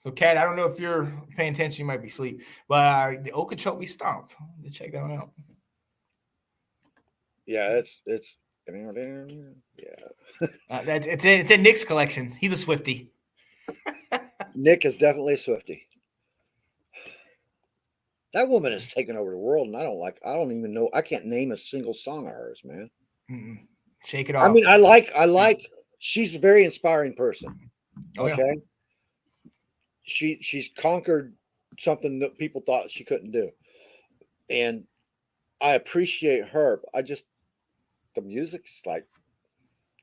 Speaker 2: So, Kat, I don't know if you're paying attention, you might be asleep, but the Okeechobee Stomp. Check that one out.
Speaker 1: Yeah, it's
Speaker 2: it's in Nick's collection. He's a Swiftie.
Speaker 1: Nick is definitely a Swiftie. That woman has taken over the world, and I don't even know. I can't name a single song of hers, man.
Speaker 2: Mm-mm. Shake it off.
Speaker 1: I mean, I like. She's a very inspiring person. Okay,
Speaker 2: yeah.
Speaker 1: She's conquered something that people thought she couldn't do, and I appreciate her. The music's like,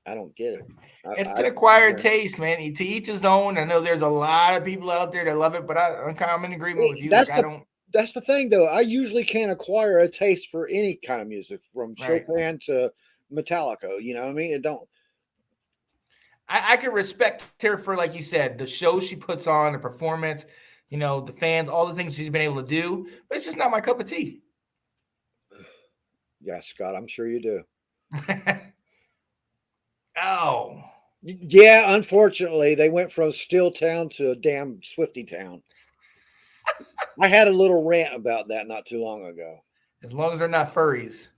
Speaker 1: I don't get it.
Speaker 2: It's an acquired taste, man. To each his own. I know there's a lot of people out there that love it, but I'm in agreement with you.
Speaker 1: That's the thing, though. I usually can't acquire a taste for any kind of music, from Chopin to Metallica. You know what I mean? It don't.
Speaker 2: I can respect her for, like you said, the show she puts on, the performance, the fans, all the things she's been able to do. But it's just not my cup of tea.
Speaker 1: Yeah, Scott, I'm sure you do.
Speaker 2: Oh.
Speaker 1: Yeah, unfortunately, they went from Steel Town to a damn Swiftie town. I had a little rant about that not too long ago.
Speaker 2: As long as they're not furries.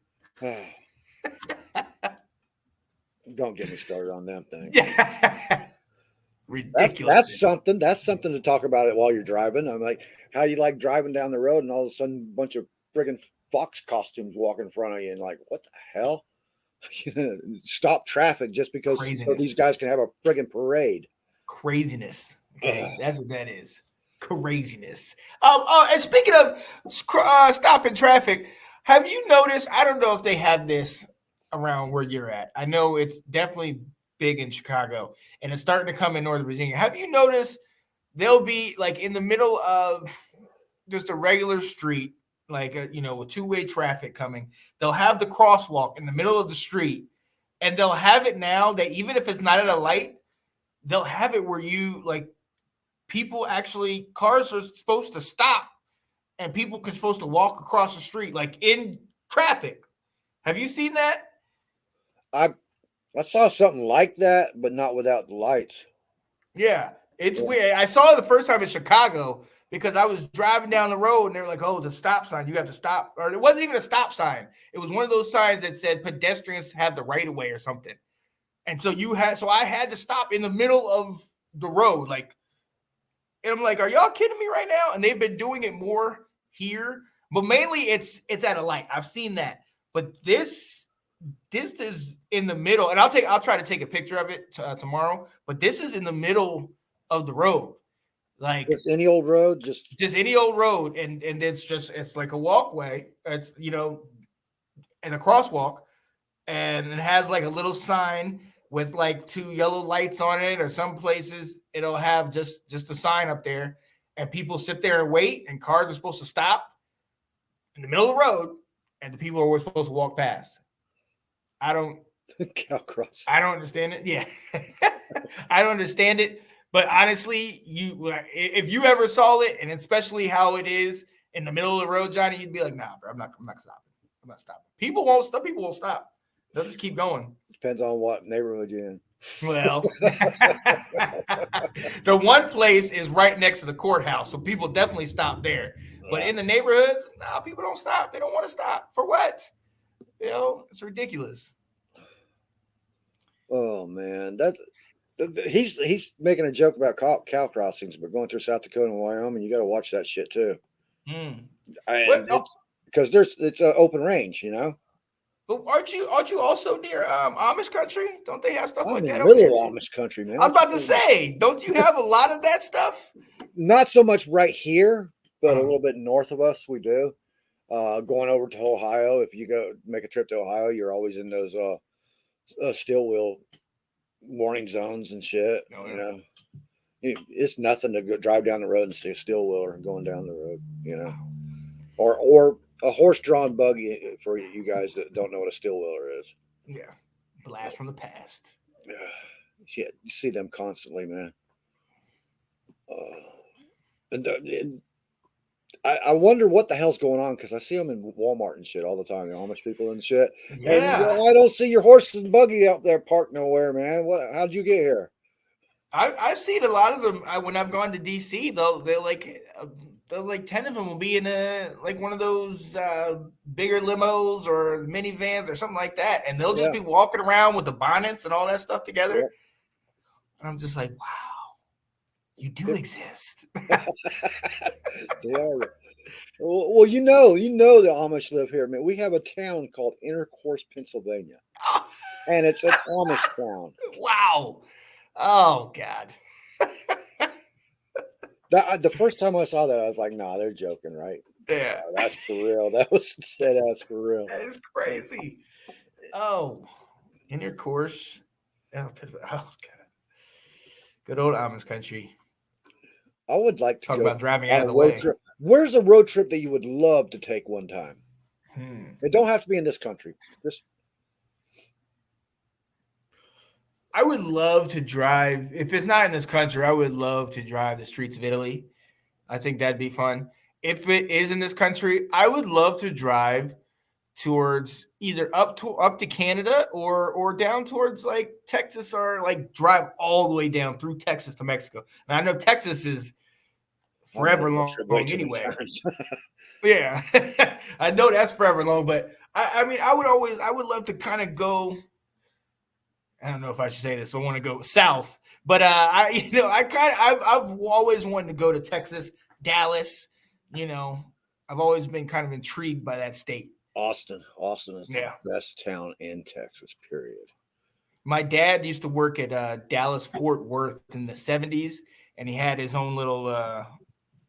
Speaker 1: Don't get me started on them things.
Speaker 2: Yeah. Ridiculous.
Speaker 1: That's something to talk about it while you're driving. I'm like, how you like driving down the road and all of a sudden a bunch of friggin' fox costumes walk in front of you and like, what the hell? Stop traffic just because so these guys can have a friggin' parade.
Speaker 2: Craziness. Okay, that's what that is. Craziness. And speaking of stopping traffic, have you noticed? I don't know if they have this around where you're at. I know it's definitely big in Chicago, and it's starting to come in Northern Virginia. Have you noticed they'll be like in the middle of just a regular street, like with two-way traffic coming, they'll have the crosswalk in the middle of the street, and they'll have it now that even if it's not at a light, they'll have it where cars are supposed to stop and people are supposed to walk across the street like in traffic. Have you seen that?
Speaker 1: I saw something like that, but not without the lights.
Speaker 2: Yeah, it's weird. I saw it the first time in Chicago because I was driving down the road and they were like, oh, the stop sign, you have to stop. Or it wasn't even a stop sign. It was one of those signs that said pedestrians have the right of way or something. And so I had to stop in the middle of the road. And I'm like, are y'all kidding me right now? And they've been doing it more here, but mainly it's at a light. I've seen that. But this is in the middle, and I'll try to take a picture of it tomorrow. But this is in the middle of the road, like
Speaker 1: just any old road, just
Speaker 2: any old road, and it's like a walkway. It's and a crosswalk, and it has like a little sign with like two yellow lights on it, or some places it'll have just a sign up there, and people sit there and wait, and cars are supposed to stop in the middle of the road, and the people are supposed to walk past. I don't understand it. Yeah. I don't understand it. But honestly, if you ever saw it, and especially how it is in the middle of the road, Johnny, you'd be like, nah, bro, I'm not stopping. I'm not stopping. People won't stop. They'll just keep going.
Speaker 1: Depends on what neighborhood you're in.
Speaker 2: Well, the one place is right next to the courthouse, so people definitely stop there. But in the neighborhoods, no, people don't stop. They don't want to stop. For what? It's ridiculous.
Speaker 1: Oh man, He's making a joke about cow crossings, but going through South Dakota and Wyoming, you got to watch that shit too.
Speaker 2: Mm.
Speaker 1: And it's because it's an open range,
Speaker 2: But aren't you also near Amish country? Don't they have stuff
Speaker 1: I'm
Speaker 2: like
Speaker 1: in
Speaker 2: that
Speaker 1: the
Speaker 2: over there
Speaker 1: middle of
Speaker 2: too?
Speaker 1: Amish country, man.
Speaker 2: I was about to say, don't you have a lot of that stuff?
Speaker 1: Not so much right here, but a
Speaker 2: Uh-huh.
Speaker 1: little bit north of us, we do. Going over to Ohio, if you go make a trip to Ohio, you're always in those steel wheel warning zones and shit.
Speaker 2: Oh, yeah.
Speaker 1: It's nothing to go drive down the road and see a steel wheeler going down the road, or a horse-drawn buggy for you guys that don't know what a steel wheeler is.
Speaker 2: Yeah, blast from the past.
Speaker 1: Yeah, you see them constantly, man. And I wonder what the hell's going on because I see them in Walmart and shit all the time, the Amish people and shit.
Speaker 2: Yeah,
Speaker 1: And I don't see your horse and buggy out there parked nowhere, man. How'd you get here?
Speaker 2: I've seen a lot of them when I've gone to DC. They're like 10 of them will be in one of those bigger limos or minivans or something like that, and they'll just be walking around with the bonnets and all that stuff together.
Speaker 1: Yeah.
Speaker 2: And I'm just like, wow, you do exist.
Speaker 1: They are. Well, the Amish live here, man. We have a town called Intercourse, Pennsylvania, and it's an Amish town.
Speaker 2: Wow. Oh God.
Speaker 1: The first time I saw that, I was like, "Nah, they're joking, right?"
Speaker 2: Yeah,
Speaker 1: That's for real. That was dead ass for real.
Speaker 2: that is crazy. Oh, Intercourse. Oh God. Good old Amish country.
Speaker 1: I would like to
Speaker 2: Talk
Speaker 1: go
Speaker 2: about driving
Speaker 1: on
Speaker 2: out of
Speaker 1: a
Speaker 2: the
Speaker 1: road
Speaker 2: way.
Speaker 1: trip. Where's a road trip that you would love to take one time? It don't have to be in this country. Just
Speaker 2: I would love to drive. If it's not in this country, I would love to drive the streets of Italy. I think that'd be fun. If it is in this country, I would love to drive towards either up to Canada or down towards like Texas, or like drive all the way down through Texas to Mexico. And I know Texas is forever long anyway. Yeah, I know that's forever long, but I mean, I would love to kind of go. I don't know if I should say this. I want to go south, but I've always wanted to go to Texas, Dallas. I've always been kind of intrigued by that state.
Speaker 1: Austin is the best town in Texas. Period.
Speaker 2: My dad used to work at Dallas Fort Worth in the 70s, and he had his own little.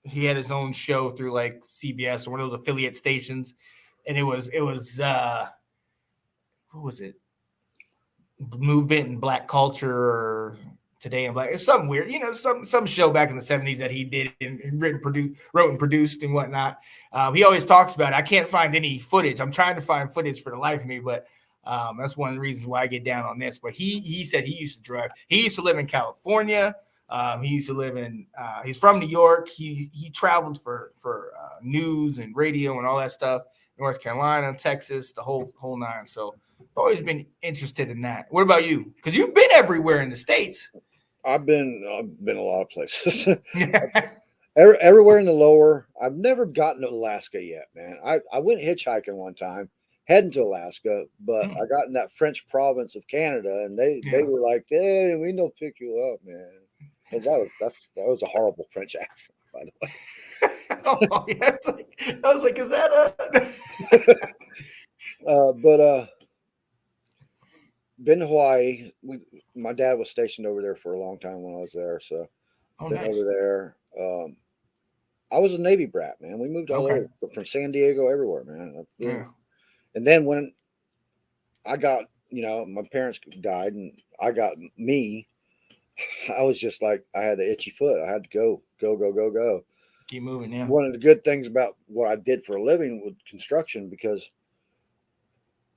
Speaker 2: He had his own show through like CBS or one of those affiliate stations, and it was what was it? Movement and Black Culture, or Today in Black. It's something weird, some show back in the 70s that he did and wrote and produced and whatnot. He always talks about it. I can't find any footage. I'm trying to find footage for the life of me, but that's one of the reasons why I get down on this. But he said he used to drive. He used to live in California. He used to live in. He's from New York. He traveled for news and radio and all that stuff. North Carolina, Texas, the whole nine. So I've always been interested in that. What about you? Because you've been everywhere in the States.
Speaker 1: I've been a lot of places. Everywhere in the lower. I've never gotten to Alaska yet, man. I went hitchhiking one time, heading to Alaska, but I got in that French province of Canada, and they were like, "Hey, we don't pick you up, man." And that was a horrible French accent, by the way.
Speaker 2: Oh, yeah. I was like, is that
Speaker 1: but been to Hawaii. My dad was stationed over there for a long time when I was there, so been
Speaker 2: nice.
Speaker 1: over there. I was a Navy brat, man. We moved all over from San Diego everywhere, man.
Speaker 2: Yeah.
Speaker 1: And then when I got, my parents died, and I got me. I was just like, I had the itchy foot. I had to go.
Speaker 2: Keep moving, yeah.
Speaker 1: One of the good things about what I did for a living with construction, because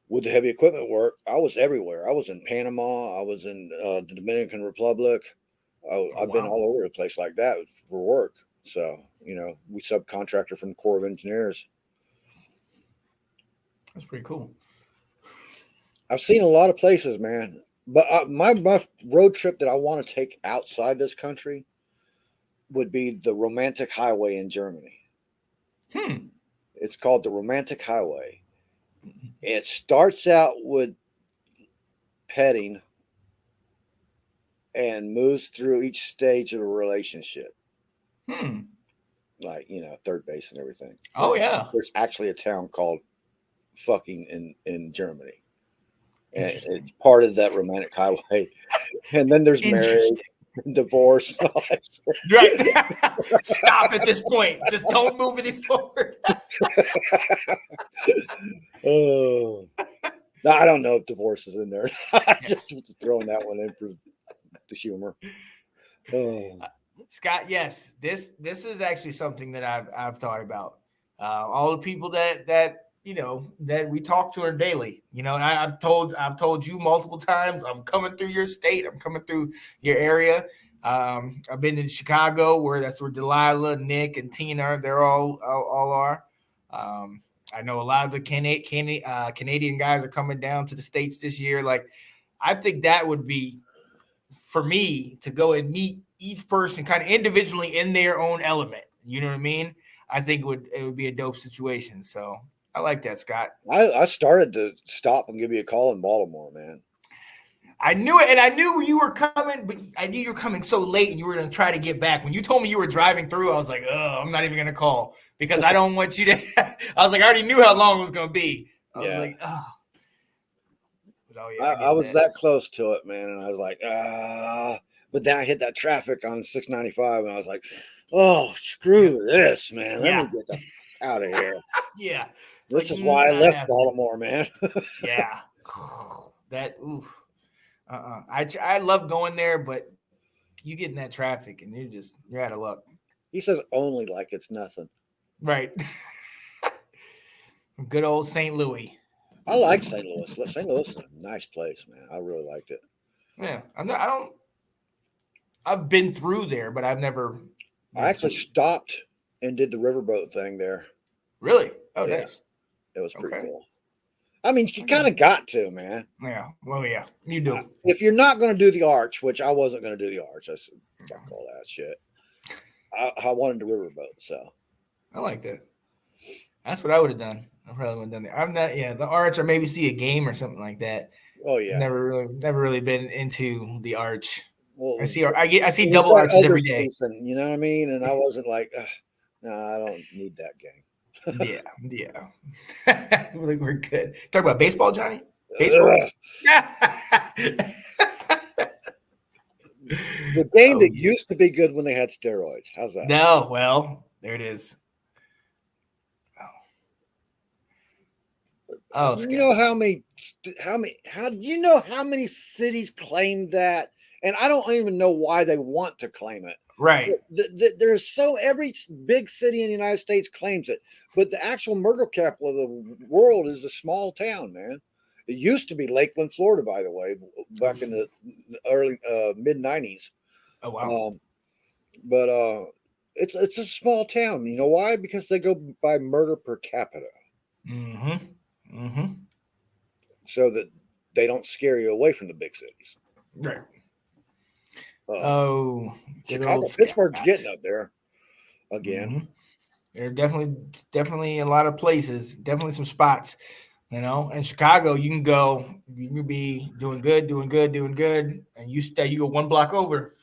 Speaker 1: with the heavy equipment work, I was everywhere. I was in Panama. I was in the Dominican Republic. I've been all over the place like that for work. So, we subcontractor from the Corps of Engineers.
Speaker 2: That's pretty cool.
Speaker 1: I've seen a lot of places, man. But my road trip that I want to take outside this country would be the Romantic Highway in Germany. It's called the Romantic Highway. It starts out with Petting, and moves through each stage of a relationship, like third base and everything.
Speaker 2: Oh yeah.
Speaker 1: There's actually a town called fucking in Germany, and it's part of that romantic highway. And then there's marriage, divorce.
Speaker 2: Right. Stop at this point. Just don't move any forward.
Speaker 1: Oh, no, I don't know if divorce is in there. Just throwing that one in for the humor. Oh.
Speaker 2: Scott, yes, this is actually something that I've thought about. All the people that that we talk to are daily. And I've told you multiple times. I'm coming through your state. I'm coming through your area. I've been in Chicago, that's where Delilah, Nick, and Tina, they're all are. I know a lot of the Canadian guys are coming down to the States this year. Like, I think that would be, for me, to go and meet each person kind of individually in their own element. You know what I mean? I think it would be a dope situation. So I like that, Scott.
Speaker 1: I started to stop and give you a call in Baltimore, man.
Speaker 2: I knew it, and I knew you were coming, but I knew you were coming so late, and you were going to try to get back. When you told me you were driving through, I was like, oh, I'm not even going to call because I don't want you to. I was like, I already knew how long it was going to be. I was like, oh. But, oh yeah,
Speaker 1: I was that close to it, man, and I was like, but then I hit that traffic on 695, and I was like, oh, screw this, man. Let me get the out of here.
Speaker 2: Yeah.
Speaker 1: This is why I left Baltimore, man.
Speaker 2: Yeah. That, oof. I love going there, but you get in that traffic and you're out of luck.
Speaker 1: He says only like it's nothing.
Speaker 2: Right. Good old St. Louis.
Speaker 1: I like St. Louis. St. Louis is a nice place, man. I really liked it.
Speaker 2: Yeah. I've been through there, but I've never.
Speaker 1: I actually stopped and did the riverboat thing there.
Speaker 2: Really? Oh,
Speaker 1: yeah.
Speaker 2: Nice.
Speaker 1: It was pretty cool. I mean, you kind of got to, man.
Speaker 2: Yeah. Well, yeah, you do.
Speaker 1: If you're not going to do the arch, which I wasn't going to do the arch, I said, fuck all that shit. I wanted the riverboat, so.
Speaker 2: I like that. That's what I would have done. I probably would have done that. I'm not, the arch, or maybe see a game or something like that.
Speaker 1: Oh yeah.
Speaker 2: Never really been into the arch.
Speaker 1: Well,
Speaker 2: I see double arches every day.
Speaker 1: Season, you know what I mean? And I wasn't like, no, I don't need that game.
Speaker 2: Yeah. We're good. Talk about baseball, Johnny. Baseball.
Speaker 1: The game that used to be good when they had steroids. How's that?
Speaker 2: No, well, there it is. Oh,
Speaker 1: you know how many cities claim that? And I don't even know why they want to claim it.
Speaker 2: Right.
Speaker 1: There's every big city in the United States claims it, but the actual murder capital of the world is a small town, man. It used to be Lakeland, Florida, by the way, back in the early mid 90s.
Speaker 2: Oh wow.
Speaker 1: But it's a small town. You know why? Because they go by murder per capita. So that they don't scare you away from the big cities.
Speaker 2: Right.
Speaker 1: Chicago, Pittsburgh's getting up there again.
Speaker 2: There are definitely a lot of places, definitely some spots, In Chicago, you can be doing good, and you go one block over,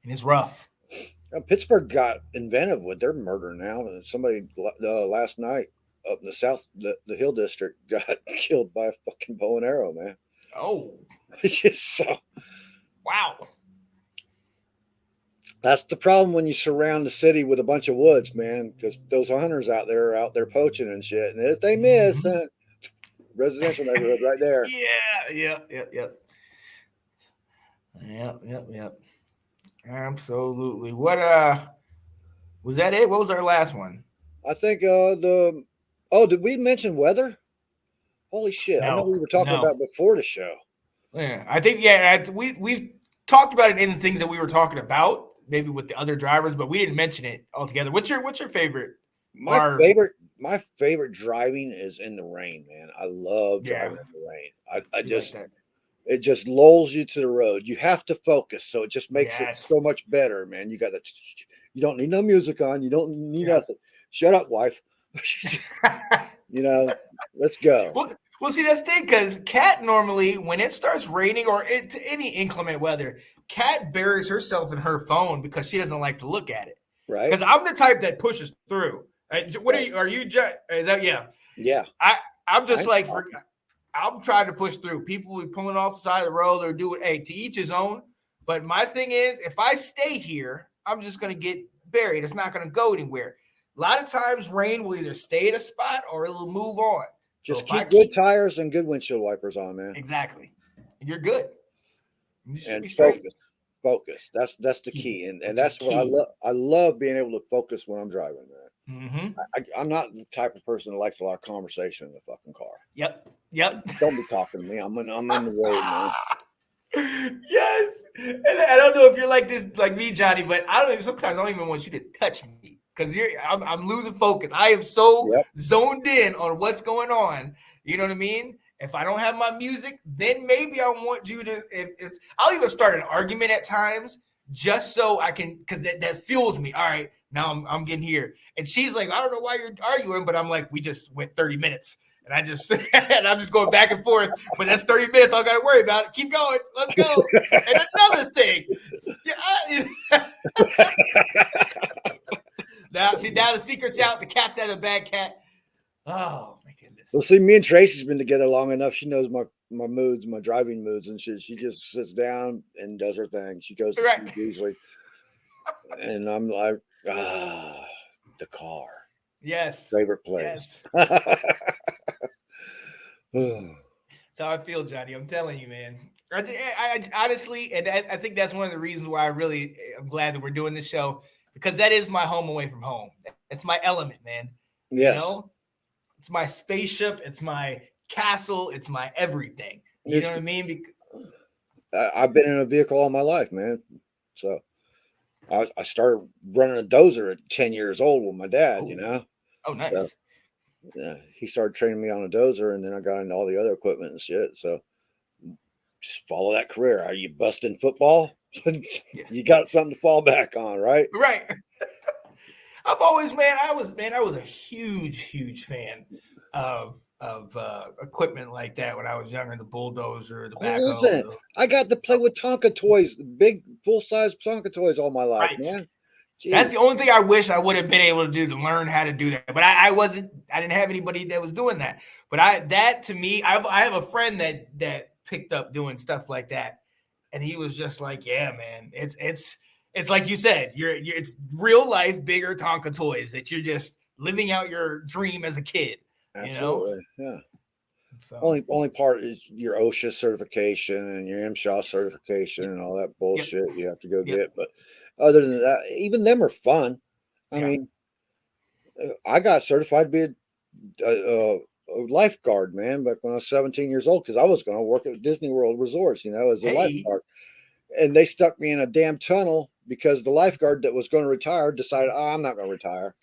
Speaker 2: and it's rough.
Speaker 1: Pittsburgh got inventive with their murder now. Somebody last night up in the south, the Hill District, got killed by a fucking bow and arrow, man.
Speaker 2: Oh,
Speaker 1: it's just so.
Speaker 2: Wow.
Speaker 1: That's the problem when you surround the city with a bunch of woods, man, because those hunters out there poaching and shit. And if they miss, residential neighborhood right there.
Speaker 2: Yep. Absolutely. What was that it? What was our last one?
Speaker 1: I think did we mention weather? Holy shit. I know we were talking about before the show.
Speaker 2: Yeah, I think we've talked about it in the things that we were talking about, maybe with the other drivers, but we didn't mention it altogether. What's your favorite?
Speaker 1: My favorite driving is in the rain, man. I love driving in the rain. I just like it just lulls you to the road. You have to focus, so it just makes it so much better, man. You don't need no music on. You don't need nothing. Shut up, wife. Let's go.
Speaker 2: Well, see, that's the thing, because Kat normally, when it starts raining or any inclement weather, Kat buries herself in her phone because she doesn't like to look at it.
Speaker 1: Right.
Speaker 2: Because I'm the type that pushes through. What are you? Is that
Speaker 1: Yeah.
Speaker 2: I'm just like, I'm trying to push through. People will be pulling off the side of the road or do it. Hey, to each his own. But my thing is, if I stay here, I'm just going to get buried. It's not going to go anywhere. A lot of times rain will either stay at a spot or it'll move on.
Speaker 1: Just keep good tires and good windshield wipers on, man.
Speaker 2: Exactly. And you're good. You should
Speaker 1: and
Speaker 2: be straight.
Speaker 1: Focus. That's the key. And that's what I love. I love being able to focus when I'm driving, man.
Speaker 2: Mm-hmm.
Speaker 1: I'm not the type of person that likes a lot of conversation in the fucking car.
Speaker 2: Yep.
Speaker 1: Don't be talking to me. I'm in the road, man.
Speaker 2: Yes. And I don't know if you're like this, like me, Johnny, but sometimes I don't even want you to touch me because I'm losing focus. I am so zoned in on what's going on. You know what I mean? If I don't have my music, then maybe I want you to. I'll even start an argument at times just so I can, because that fuels me. All right, now I'm getting here, and she's like, I don't know why you're arguing, but I'm like, we just went 30 minutes. And I'm just going back and forth, but that's 30 minutes. I don't got to worry about it. Keep going. Let's go. And another thing. Now the secret's out. The cat's out of the bag, Cat. Oh, my goodness.
Speaker 1: Well, see, me and Tracy's been together long enough. She knows my moods, my driving moods, and she just sits down and does her thing. She goes to sleep usually. And I'm like, the car.
Speaker 2: Yes.
Speaker 1: Favorite place.
Speaker 2: Yes. That's how I feel, Johnny. I'm telling you, man. I honestly, and I think that's one of the reasons why I'm glad that we're doing this show, because that is my home away from home. It's my element, man.
Speaker 1: Yes.
Speaker 2: You know? It's my spaceship. It's my castle. It's my everything. You know what I mean?
Speaker 1: I've been in a vehicle all my life, man. So I started running a dozer at 10 years old with my dad, you know?
Speaker 2: Oh, nice.
Speaker 1: So, yeah, he started training me on a dozer, and then I got into all the other equipment and shit. So just follow that career. Are you busting football? You got something to fall back on, right?
Speaker 2: Right. I've always, I was a huge fan of equipment like that when I was younger. The bulldozer, the backhoe.
Speaker 1: Listen, I got to play with Tonka toys, big full-size Tonka toys all my life, man. Jeez.
Speaker 2: That's the only thing I wish I would have been able to do, to learn how to do that. But I didn't have anybody that was doing that. But I have a friend that picked up doing stuff like that. And he was just like, yeah, man, it's like you said, it's real life, bigger Tonka toys that you're just living out your dream as a kid.
Speaker 1: Absolutely. You know? Yeah.
Speaker 2: So.
Speaker 1: Only part is your OSHA certification and your MSHA certification and all that bullshit you have to go get. But other than that, even them are fun. I mean, I got certified to be a lifeguard, man, back when I was 17 years old, because I was going to work at Disney World Resorts, you know, as a lifeguard. And they stuck me in a damn tunnel because the lifeguard that was going to retire decided, I'm not going to retire.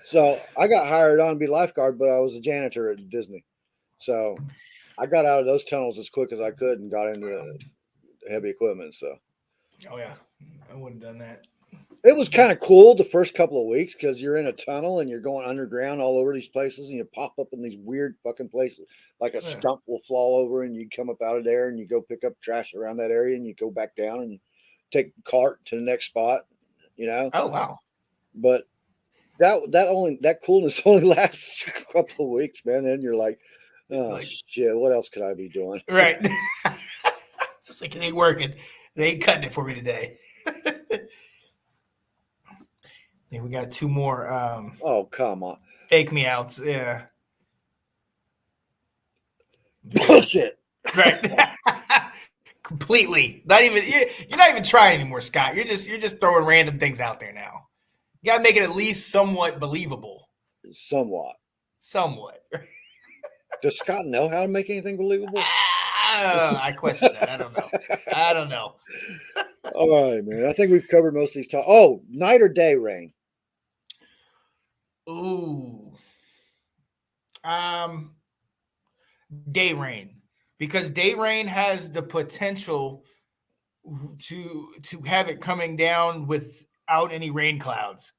Speaker 1: So I got hired on to be lifeguard, but I was a janitor at Disney. So I got out of those tunnels as quick as I could and got into heavy equipment. So,
Speaker 2: oh yeah, I wouldn't have done that.
Speaker 1: It was kind of cool the first couple of weeks because you're in a tunnel and you're going underground all over these places, and you pop up in these weird fucking places. Like a stump will fall over and you come up out of there and you go pick up trash around that area and you go back down and take the cart to the next spot, you know?
Speaker 2: Oh, wow.
Speaker 1: But that coolness only lasts a couple of weeks, man. Then you're like, oh, shit, what else could I be doing?
Speaker 2: Right. It's just like, it ain't working. They ain't cutting it for me today. Yeah, we got two more.
Speaker 1: Oh, come on.
Speaker 2: Fake me outs. Yeah.
Speaker 1: Bullshit.
Speaker 2: Right. Completely. You're not even trying anymore, Scott. You're just throwing random things out there now. You gotta make it at least somewhat believable.
Speaker 1: Somewhat.
Speaker 2: Does
Speaker 1: Scott know how to make anything believable?
Speaker 2: I question that. I don't know.
Speaker 1: All right, man. I think we've covered most of these topics. Oh, night or day rain?
Speaker 2: Ooh. Day rain. Because day rain has the potential to have it coming down without any rain clouds.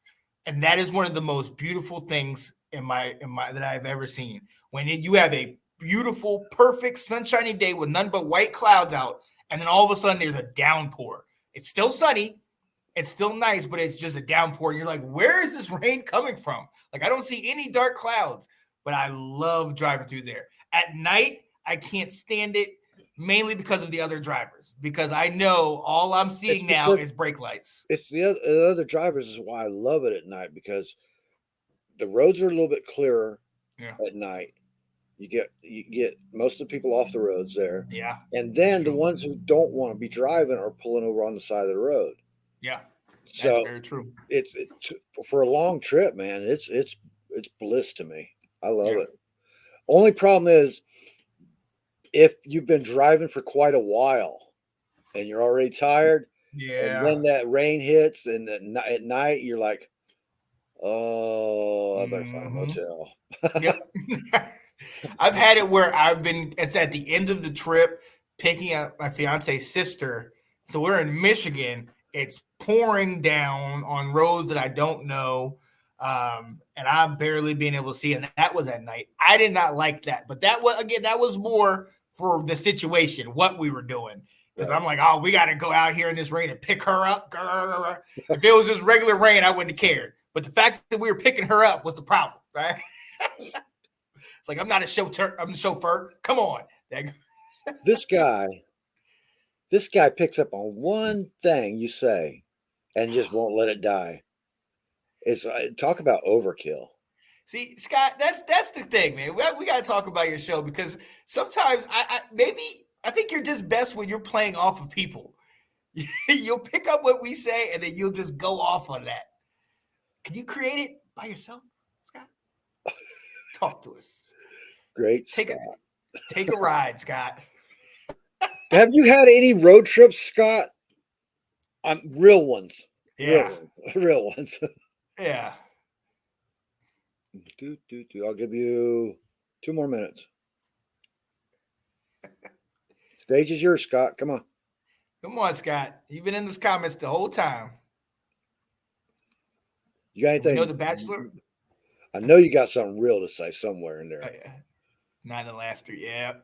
Speaker 2: And that is one of the most beautiful things in my that I've ever seen. When you have a beautiful, perfect, sunshiny day with none but white clouds out, and then all of a sudden there's a downpour. It's still sunny, it's still nice, but it's just a downpour. And you're like, where is this rain coming from? Like, I don't see any dark clouds, but I love driving through there. At night, I can't stand it, mainly because of the other drivers, because I know all I'm seeing now is brake lights.
Speaker 1: It's the other drivers is why I love it at night, because the roads are a little bit clearer at night. You get most of the people off the roads there.
Speaker 2: Yeah.
Speaker 1: And then the ones who don't want to be driving are pulling over on the side of the road.
Speaker 2: Yeah. That's
Speaker 1: so
Speaker 2: very true.
Speaker 1: It's for a long trip, man. It's bliss to me. I love it. Only problem is if you've been driving for quite a while and you're already tired, and then that rain hits, and at night you're like, oh, I better find a motel.
Speaker 2: Yep. I've had it where it's at the end of the trip picking up my fiance's sister. So we're in Michigan. It's pouring down on roads that I don't know. And I'm barely being able to see. And that was at night. I did not like that. But that was more for the situation, what we were doing. Because I'm like, oh, we got to go out here in this rain and pick her up. If it was just regular rain, I wouldn't have cared. But the fact that we were picking her up was the problem, right? It's like, I'm not a chauffeur. I'm a chauffeur. Come on.
Speaker 1: This guy picks up on one thing you say and just won't let it die. It's talk about overkill.
Speaker 2: See, Scott, that's the thing, man. We got to talk about your show, because sometimes I think you're just best when you're playing off of people. You'll pick up what we say and then you'll just go off on that. Can you create it by yourself, Scott? Talk to us.
Speaker 1: Great.
Speaker 2: Take a ride, Scott.
Speaker 1: Have you had any road trips, Scott? Real ones.
Speaker 2: Yeah.
Speaker 1: Real ones.
Speaker 2: Yeah.
Speaker 1: I'll give you 2 more minutes. Stage is yours, Scott. Come on.
Speaker 2: Come on, Scott. You've been in those comments the whole time.
Speaker 1: You got anything?
Speaker 2: You know The Bachelor?
Speaker 1: I know you got something real to say somewhere in there.
Speaker 2: Oh, yeah. Not in the last 3. Yeah.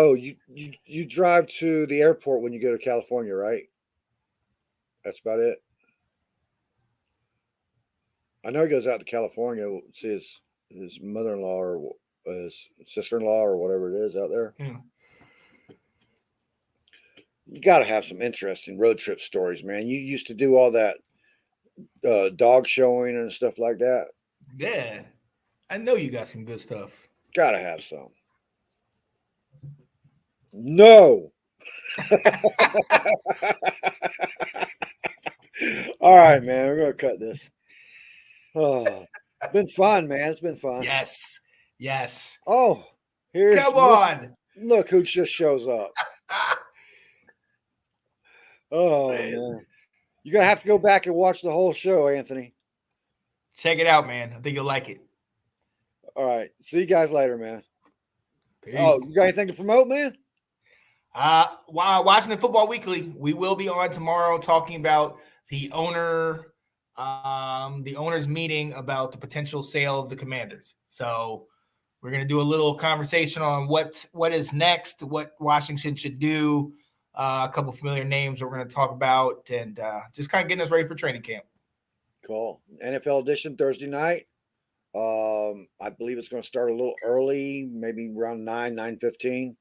Speaker 1: You drive to the airport when you go to California, right? That's about it. I know he goes out to California to see his mother-in-law or his sister-in-law or whatever it is out there.
Speaker 2: Yeah.
Speaker 1: You got to have some interesting road trip stories, man. You used to do all that dog showing and stuff like that.
Speaker 2: Yeah. I know you got some good stuff.
Speaker 1: Got to have some. No. All right, man. We're going to cut this. Oh, it's been fun, man. It's been fun.
Speaker 2: Yes. Yes.
Speaker 1: Oh,
Speaker 2: come on.
Speaker 1: Look who just shows up. Oh, man. You're going to have to go back and watch the whole show, Anthony.
Speaker 2: Check it out, man. I think you'll like it.
Speaker 1: All right. See you guys later, man.
Speaker 2: Peace.
Speaker 1: Oh, you got anything to promote, man?
Speaker 2: While watching the Football Weekly, we will be on tomorrow talking about the owner's meeting about the potential sale of the Commanders. So we're going to do a little conversation on what is next, what Washington should do, a couple familiar names we're going to talk about, and just kind of getting us ready for training camp.
Speaker 1: Cool. NFL edition Thursday night. I believe it's going to start a little early, maybe around 9:15.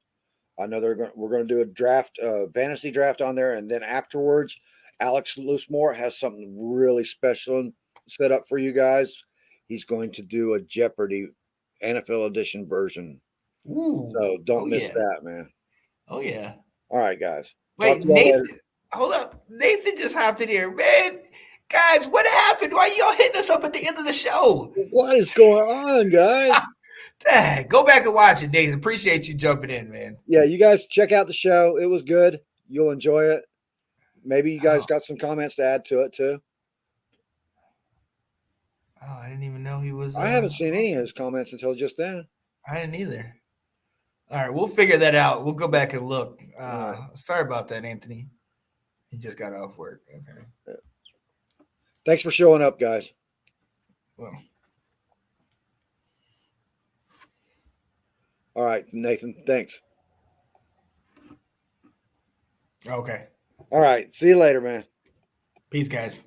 Speaker 1: I know we're going to do a draft, fantasy draft on there, and then afterwards, Alex Loosemore has something really special set up for you guys. He's going to do a Jeopardy NFL edition version.
Speaker 2: Ooh.
Speaker 1: So don't miss that, man.
Speaker 2: Oh yeah.
Speaker 1: All right, guys.
Speaker 2: Wait, Nathan. Hold up. Nathan just hopped in here, man. Guys, what happened? Why y'all hitting us up at the end of the show?
Speaker 1: What is going on, guys?
Speaker 2: Dang, go back and watch it, Nathan. Appreciate you jumping in, man.
Speaker 1: Yeah, you guys check out the show. It was good. You'll enjoy it. Maybe you guys got some comments to add to it too.
Speaker 2: Oh, I didn't even know he was.
Speaker 1: I haven't seen any of his comments until just then.
Speaker 2: I didn't either. All right, we'll figure that out. We'll go back and look. Sorry about that, Anthony. He just got off work. Okay.
Speaker 1: Thanks for showing up, guys.
Speaker 2: Well.
Speaker 1: All right, Nathan. Thanks.
Speaker 2: Okay.
Speaker 1: All right. See you later, man.
Speaker 2: Peace, guys.